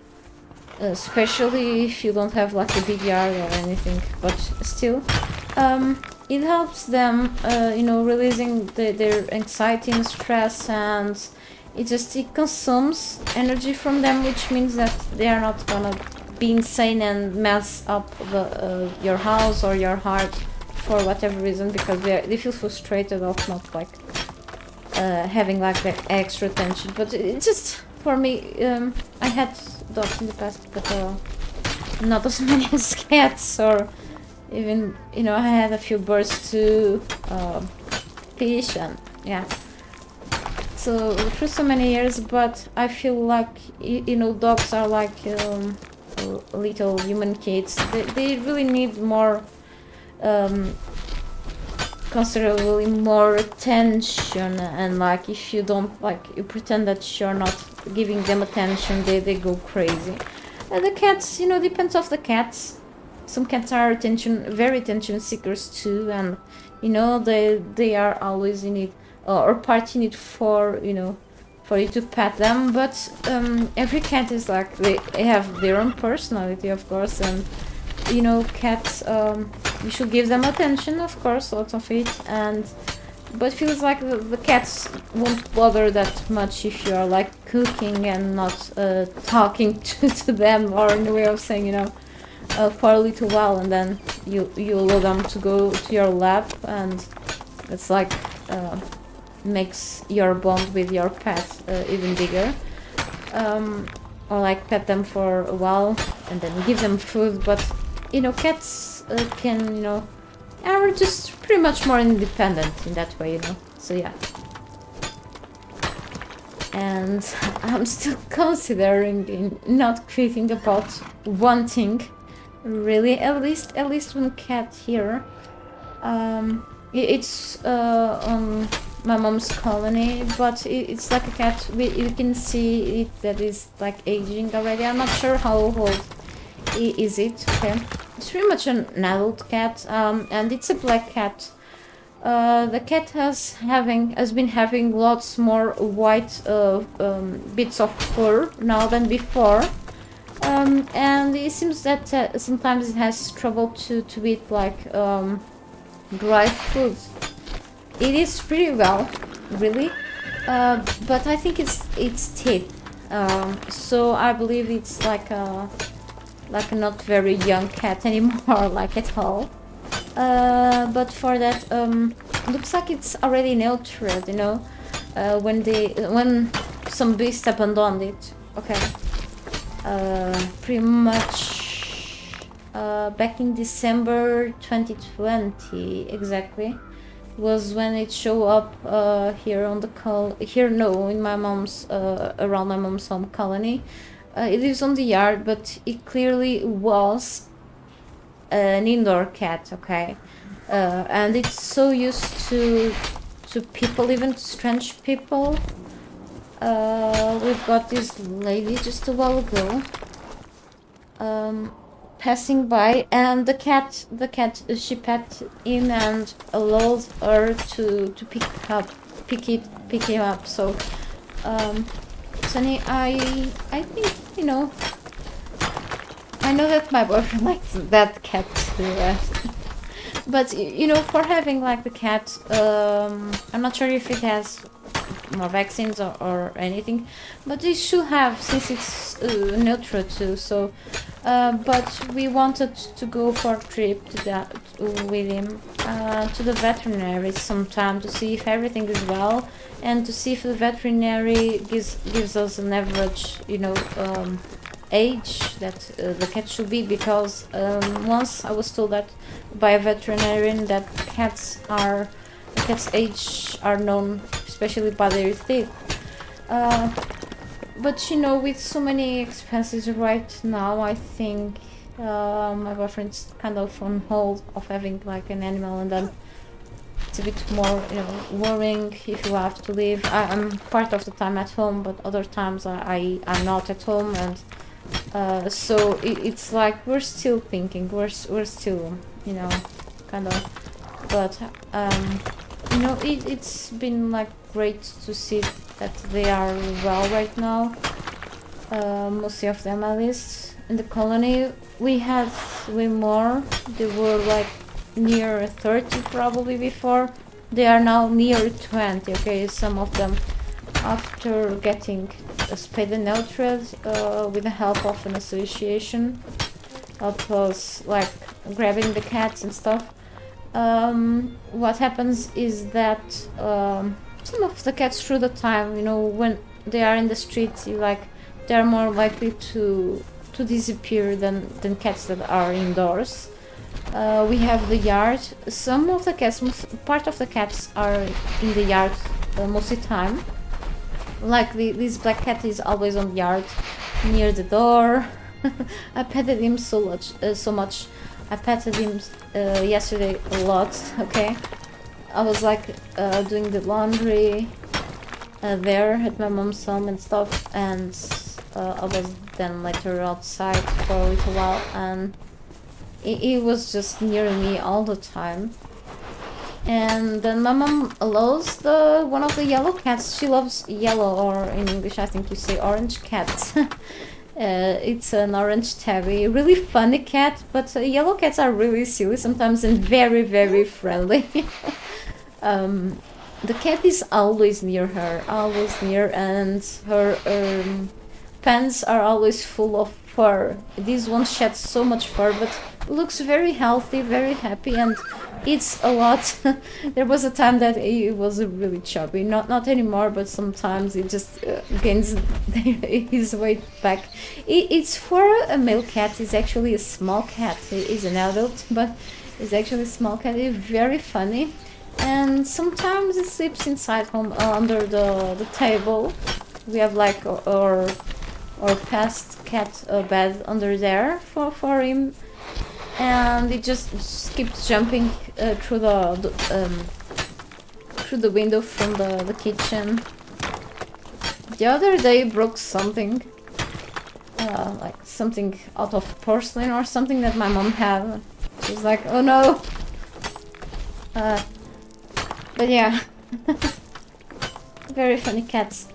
especially if you don't have like a big yard or anything, but still, it helps them, you know, releasing their anxiety and stress, and it consumes energy from them, which means that they are not gonna be insane and mess up your house or your heart for whatever reason, because they feel frustrated of not like having like the extra attention. But it just, for me, I had dogs in the past, but not as many as cats, or even, you know, I had a few birds too, fish, and yeah. So through so many years, but I feel like, you know, dogs are like little human kids. They really need more, considerably more attention, and like if you don't, like, you pretend that you're not giving them attention, they go crazy. The cats, you know, depends of the cats. Some cats are very attention seekers too, and you know, they are always in it, or part in it for, you know, for you to pet them. But every cat is like, they have their own personality, of course, and you know, cats, you should give them attention, of course, lots of it, and but feels like the cats won't bother that much if you're like cooking and not talking to them, or in a way of saying, you know, for a little while, and then you allow them to go to your lap, and it's like makes your bond with your pet even bigger. Or like pet them for a while and then give them food, but you know, cats can, you know, are just pretty much more independent in that way, you know. So yeah. And I'm still considering not creating about one thing, really, at least one cat here. It's on my mom's colony, but it's like a cat. You can see it that is like aging already. I'm not sure how old is it. Okay, it's pretty much an adult cat, and it's a black cat. The cat has been having lots more white bits of fur now than before, and it seems that sometimes it has trouble to eat like dry food. It is pretty well, really, but I think it's teeth. So I believe it's like a not very young cat anymore, like at all. But for that, looks like it's already neutered, you know, when some beast abandoned it. Okay, pretty much back in December 2020 exactly was when it showed up here on the in my mom's around my mom's home colony. It lives on the yard, but it clearly was an indoor cat, okay, and it's so used to people, even strange people. We've got this lady just a while ago passing by, and the cat she pet him and allowed her to pick him up. So Sunny, I think, you know, I know that my boyfriend likes that cat too, but you know, for having like the cat, I'm not sure if it has more vaccines or anything, but it should have, since it's neutral too. So but we wanted to go for a trip with him to the veterinary sometime to see if everything is well, and to see if the veterinary gives us an average, you know, age that the cat should be, because once I was told that by a veterinarian that cat's age are known especially by their teeth. But you know, with so many expenses right now, I think my boyfriend's kind of on hold of having like an animal, and then it's a bit more, you know, worrying if you have to leave. I'm part of the time at home, but other times I'm not at home, and so it's like we're still thinking, we're still, you know, kind of, but you know, it's been like great to see that they are well right now, mostly of them at least. In the colony we had way more. They were like near 30 probably before. They are now near 20, okay, some of them after getting spayed and neutered with the help of an association, help us like grabbing the cats and stuff. What happens is that some of the cats through the time, you know, when they are in the streets, they're more likely to disappear than cats that are indoors. We have the yard. Some of the cats, part of the cats are in the yard most of the time. Like this black cat is always on the yard, near the door. I petted him so much. I petted him yesterday a lot, okay? I was like doing the laundry there at my mom's home and stuff, and I was then later outside for a little while, and he was just near me all the time. And then my mom allows one of the yellow cats. She loves yellow, or in English I think you say orange cats. It's an orange tabby, really funny cat, but yellow cats are really silly sometimes and very, very friendly. The cat is always near her, always near, and her pants are always full of fur. This one sheds so much fur, but looks very healthy, very happy, and eats a lot. There was a time that he was really chubby, not anymore, but sometimes it just gains his weight back. It's for a male cat. It's actually a small cat. He's an adult, but it's actually a small cat. It's very funny, and sometimes it sleeps inside home under the table. We have like our past cat bed under there for him, and it just keeps jumping through the window from the kitchen. The other day broke something, like something out of porcelain or something that my mom had. She was like, oh no. But yeah, very funny cats.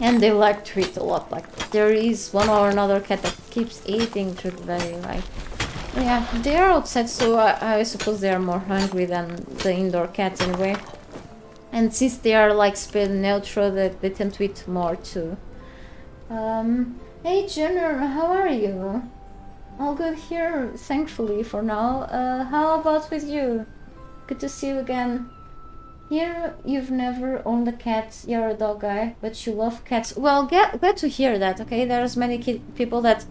And they like to eat a lot. Like there is one or another cat that keeps eating through the day. Like, yeah, they are outside, so I suppose they are more hungry than the indoor cats anyway. And since they are like speed neutral, they tend to eat more too. Hey Jenner, how are you? All good here, thankfully for now. How about with you? Good to see you again. Here, you've never owned a cat, you're a dog guy, but you love cats. Well, glad to hear that, okay? There's many people that,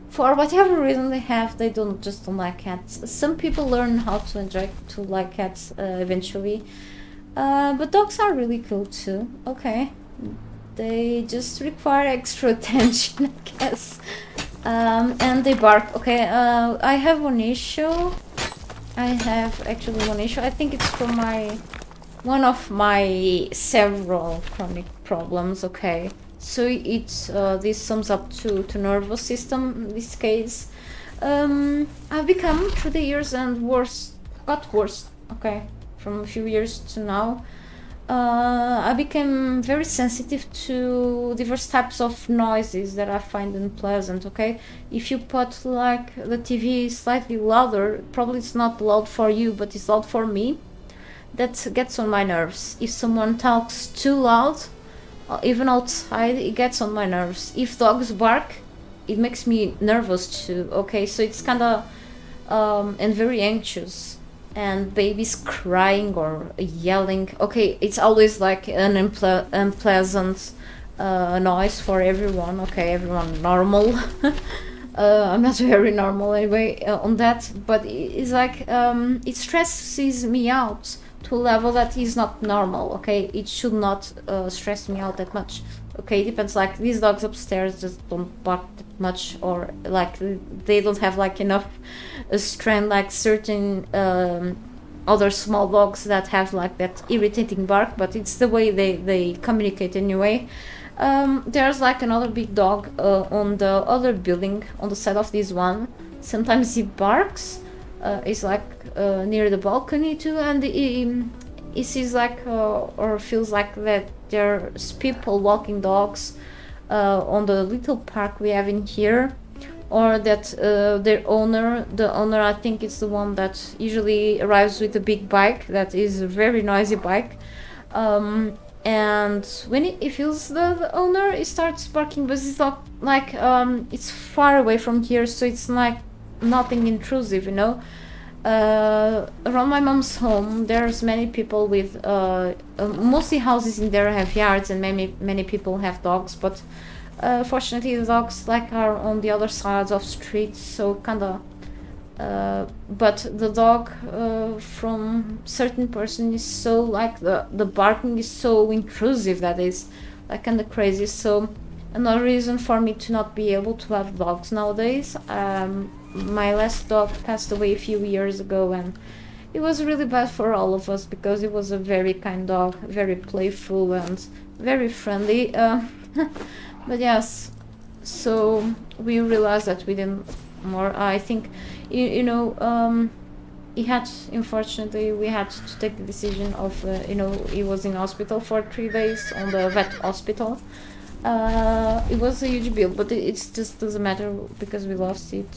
for whatever reason they don't like cats. Some people learn how to enjoy to like cats eventually. But dogs are really cool too, okay? They just require extra attention, I guess. And they bark, okay? I have one issue. I have actually one issue. I think it's from one of my several chronic problems, okay? So this sums up to nervous system in this case. I've become through the years and got worse, okay? From a few years to now. I became very sensitive to diverse types of noises that I find unpleasant, okay? If you put like the TV slightly louder, probably it's not loud for you, but it's loud for me. That gets on my nerves. If someone talks too loud, even outside, it gets on my nerves. If dogs bark, it makes me nervous too, okay? So it's kind of, and very anxious. And babies crying or yelling, okay, it's always like an unpleasant noise for everyone, okay? Everyone normal. I'm not very normal anyway on that, but it's like, it stresses me out to a level that is not normal, okay? It should not stress me out that much, okay? It depends, like these dogs upstairs just don't bark that much, or like they don't have like enough strength like certain other small dogs that have like that irritating bark, but it's the way they communicate anyway. There's like another big dog on the other building on the side of this one. Sometimes he barks. It's like near the balcony too, and he sees like or feels like that there's people walking dogs on the little park we have in here, or that the owner I think it's the one that usually arrives with a big bike that is a very noisy bike, and when he feels the owner, he starts barking, but it's not like it's far away from here, so it's like nothing intrusive, you know. Around my mom's home there's many people with mostly houses in there have yards, and many people have dogs, but fortunately the dogs like are on the other sides of streets, so kinda but the dog from certain person is so like the barking is so intrusive that is like kinda crazy. So another reason for me to not be able to have dogs nowadays. My last dog passed away a few years ago, and it was really bad for all of us because it was a very kind dog, very playful and very friendly. But yes, so we realized that we didn't more. I think, unfortunately, we had to take the decision of, he was in hospital for 3 days on the vet hospital. It was a huge bill, but it just doesn't matter because we lost it.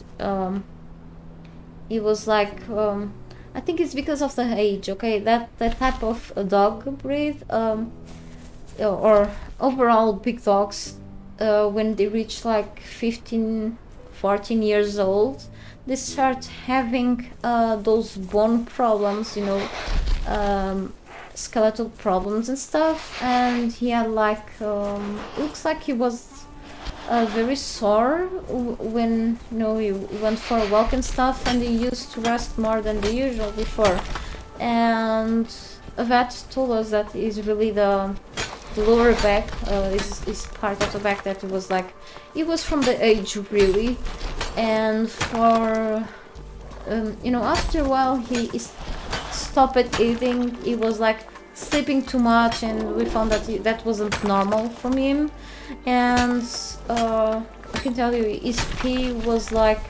It was like I think it's because of the age. Okay, that type of dog breed, or overall big dogs, when they reach like 15, 14 years old, they start having those bone problems, you know, skeletal problems and stuff. And he had like looks like he was very sore when, you know, he went for a walk and stuff, and he used to rest more than the usual before. And a vet told us that is really the lower back is part of the back that it was like, it was from the age really. And for you know, after a while he stopped eating. He was like sleeping too much, and we found that that wasn't normal from him. And I can tell you his pee was like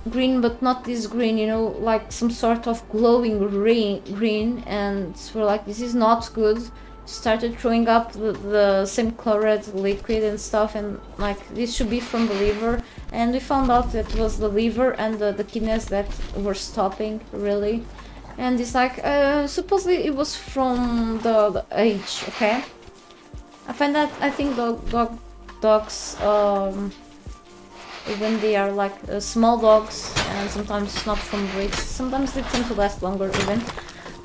green, but not this green, you know, like some sort of glowing green. And we're like, this is not good. Started throwing up the same chloride liquid and stuff, and like, this should be from the liver. And we found out that it was the liver and the kidneys that were stopping really. And it's like supposedly it was from the age. Okay, I find that, I think dogs when they are like small dogs, and sometimes not from breeds, sometimes they tend to last longer even.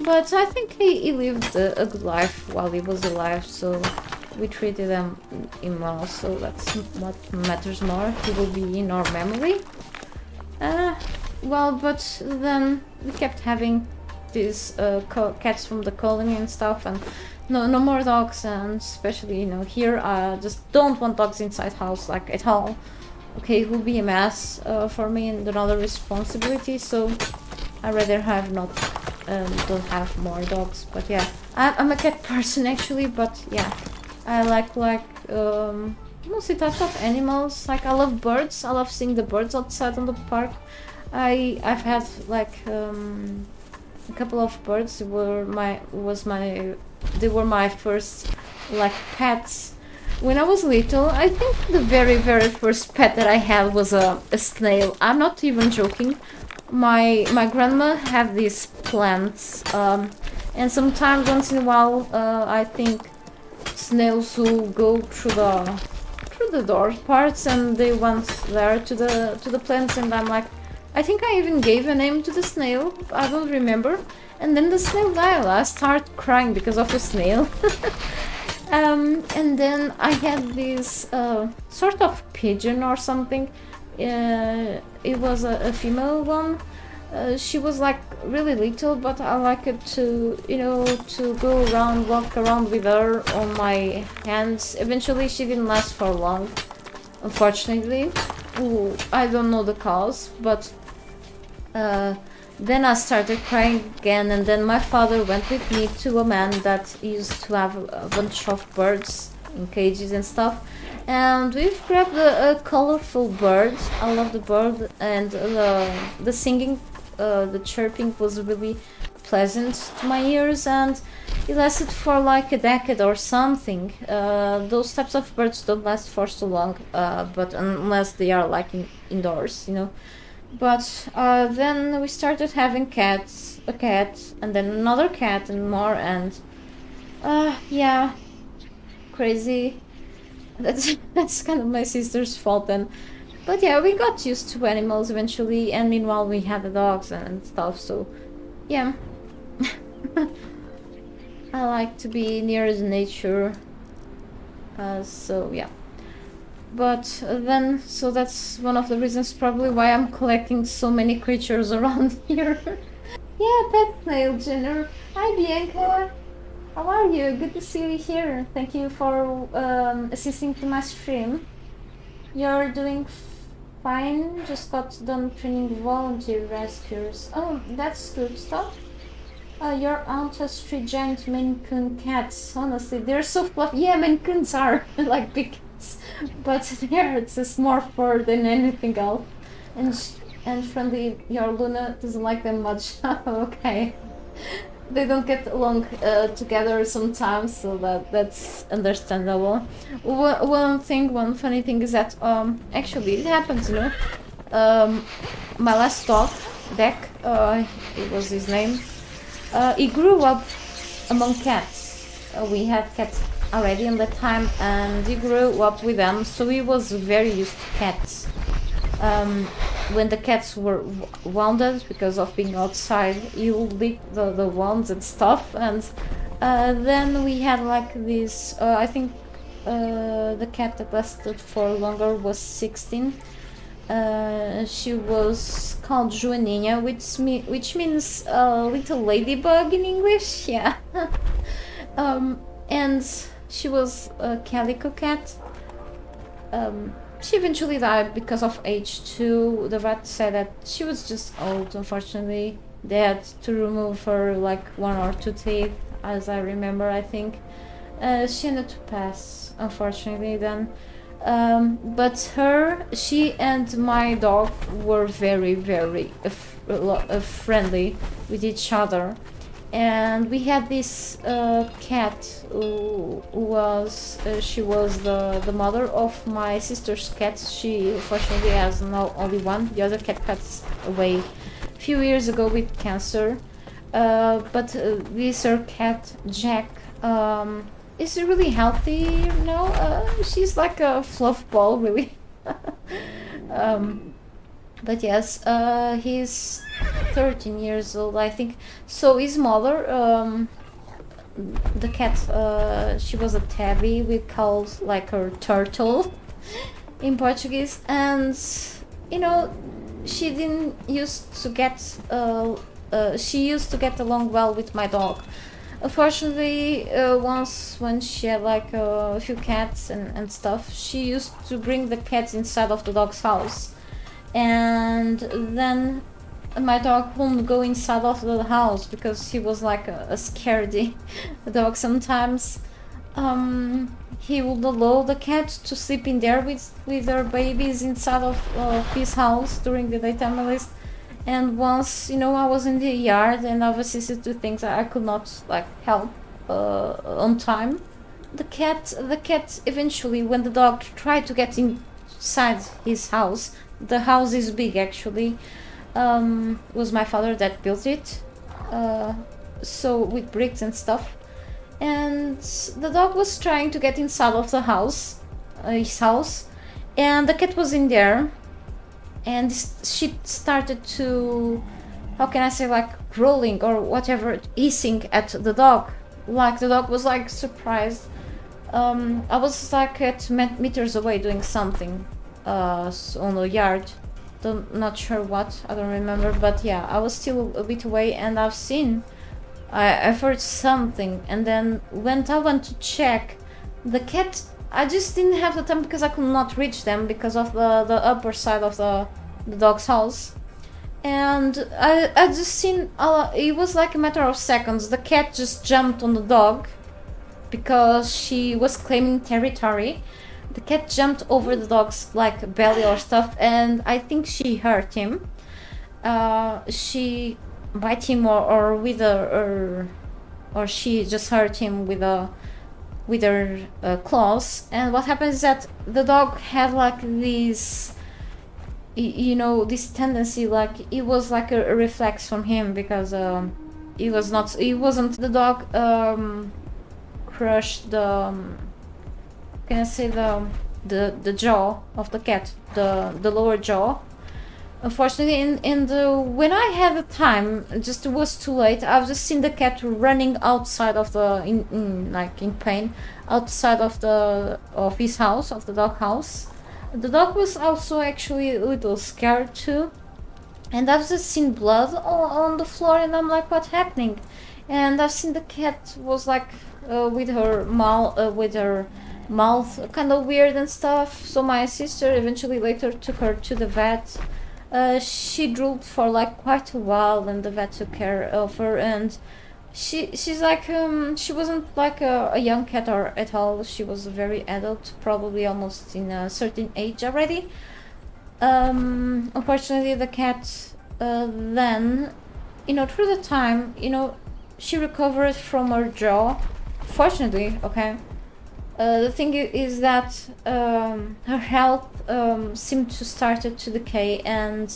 But I think he lived a good life while he was alive, so we treated him well, so that's what matters more. He will be in our memory. Well, but then we kept having these cats from the colony and stuff, and no more dogs. And especially, you know, here I just don't want dogs inside house, like, at all. Okay, it will be a mess for me and another responsibility, so I rather have not don't have more dogs. But yeah, I'm a cat person actually, but yeah, I like mostly types of animals. Like, I love birds. I love seeing the birds outside on the park. I've had like a couple of birds. They were my first like pets when I was little. I think the very first pet that I had was a snail. I'm not even joking. My grandma had these plants, and sometimes once in a while I think snails will go through the door parts, and they went there to the plants. And I'm like, I think I even gave a name to the snail. I don't remember. And then the snail died. I started crying because of the snail. And then I had this sort of pigeon or something. It was a female one. She was like really little, but I like it to, you know, to go around, walk around with her on my hands. Eventually she didn't last for long, unfortunately. Ooh, I don't know the cause, but then I started crying again. And then my father went with me to a man that used to have a bunch of birds in cages and stuff. And we've grabbed a colorful bird. I love the bird, and the singing, the chirping was really pleasant to my ears, and it lasted for like a decade or something. Those types of birds don't last for so long, but unless they are like indoors, you know. But then we started having cats, a cat, and then another cat, and more, and yeah, crazy. That's kind of my sister's fault then. But yeah, we got used to animals eventually, and meanwhile we had the dogs and stuff, so yeah. I like to be near the nature, so yeah. But then, so that's one of the reasons probably why I'm collecting so many creatures around here. Yeah, pet snail Jenner. Hi Bianca, how are you? Good to see you here. Thank you for assisting to my stream. You're doing fine. Just got done training volunteer rescuers. Oh, that's good stuff. Your aunt has 3 giant Maine Coon cats. Honestly, they're so fluffy. Yeah, Maine Coons are like big cats, but they're just more fur than anything else. And friendly, your Luna doesn't like them much. Okay. they don't get along together sometimes, so that's understandable. One funny thing is that actually it happens, you know. My last dog, Deck, it was his name. He grew up among cats. We had cats already in that time, and he grew up with them, so he was very used to cats. When the cats were wounded because of being outside, he would lick the wounds and stuff, and then we had like this, I think the cat that lasted for longer was 16. She was called Joaninha, which means little ladybug in English, yeah. And she was a calico cat. She eventually died because of age too. The vet said that she was just old, unfortunately. They had to remove her like 1 or 2 teeth, as I remember, I think. She ended to pass, unfortunately, then. But she and my dog were very, very friendly with each other. And we had this cat who was she was the mother of my sister's cat. She unfortunately has now only one. The other cat passed away a few years ago with cancer. But this her cat Jack is really healthy now. She's like a fluff ball, really. But yes, he's 13 years old, I think. So his mother, the cat, she was a tabby. We called like her turtle in Portuguese, and you know, she didn't used to get. She used to get along well with my dog. Unfortunately, once when she had like a few cats and stuff, she used to bring the cats inside of the dog's house. And then my dog wouldn't go inside of the house because he was like a scaredy dog sometimes. He would allow the cat to sleep in there with their babies inside of his house during the daytime at least. And once, you know, I was in the yard and I was assisted to things I could not like help on time. The cat eventually, when the dog tried to get inside his house, the house is big actually. It was my father that built it, so with bricks and stuff. And the dog was trying to get inside of the house, his house, and the cat was in there. And she started to, how can I say, like growling or whatever, hissing at the dog. Like the dog was like surprised. I was like at meters away doing something on the yard. Not sure what, I don't remember, but yeah, I was still a bit away, and I've heard something, and then when I went to check, the cat, I just didn't have the time because I could not reach them because of the upper side of the dog's house. And I just seen, it was like a matter of seconds, the cat just jumped on the dog because she was claiming territory. The cat jumped over the dog's like belly or stuff, and I think she hurt him. She bite him or with or she just hurt him with her claws. And what happens is that the dog had like this, you know, this tendency, like it was like a reflex from him because it wasn't the dog crushed the can I say the jaw of the cat, the lower jaw. Unfortunately, when I had the time, just it was too late. I've just seen the cat running outside of in pain, outside of his house, of the dog house. The dog was also actually a little scared too, and I've just seen blood on the floor, and I'm like, what's happening? And I've seen the cat was like with her mouth kind of weird and stuff. So my sister eventually later took her to the vet. She drooled for like quite a while, and the vet took care of her. And she's like she wasn't like a young cat or at all. She was a very adult, probably almost in a certain age already. Unfortunately, the cat then, you know, through the time, you know, she recovered from her jaw, fortunately. Okay. The thing is that her health seemed to started to decay, and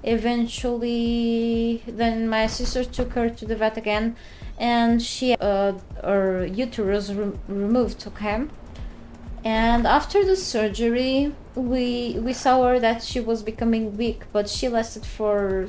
eventually then my sister took her to the vet again, and she her uterus removed. Okay. And after the surgery, we saw her that she was becoming weak, but she lasted for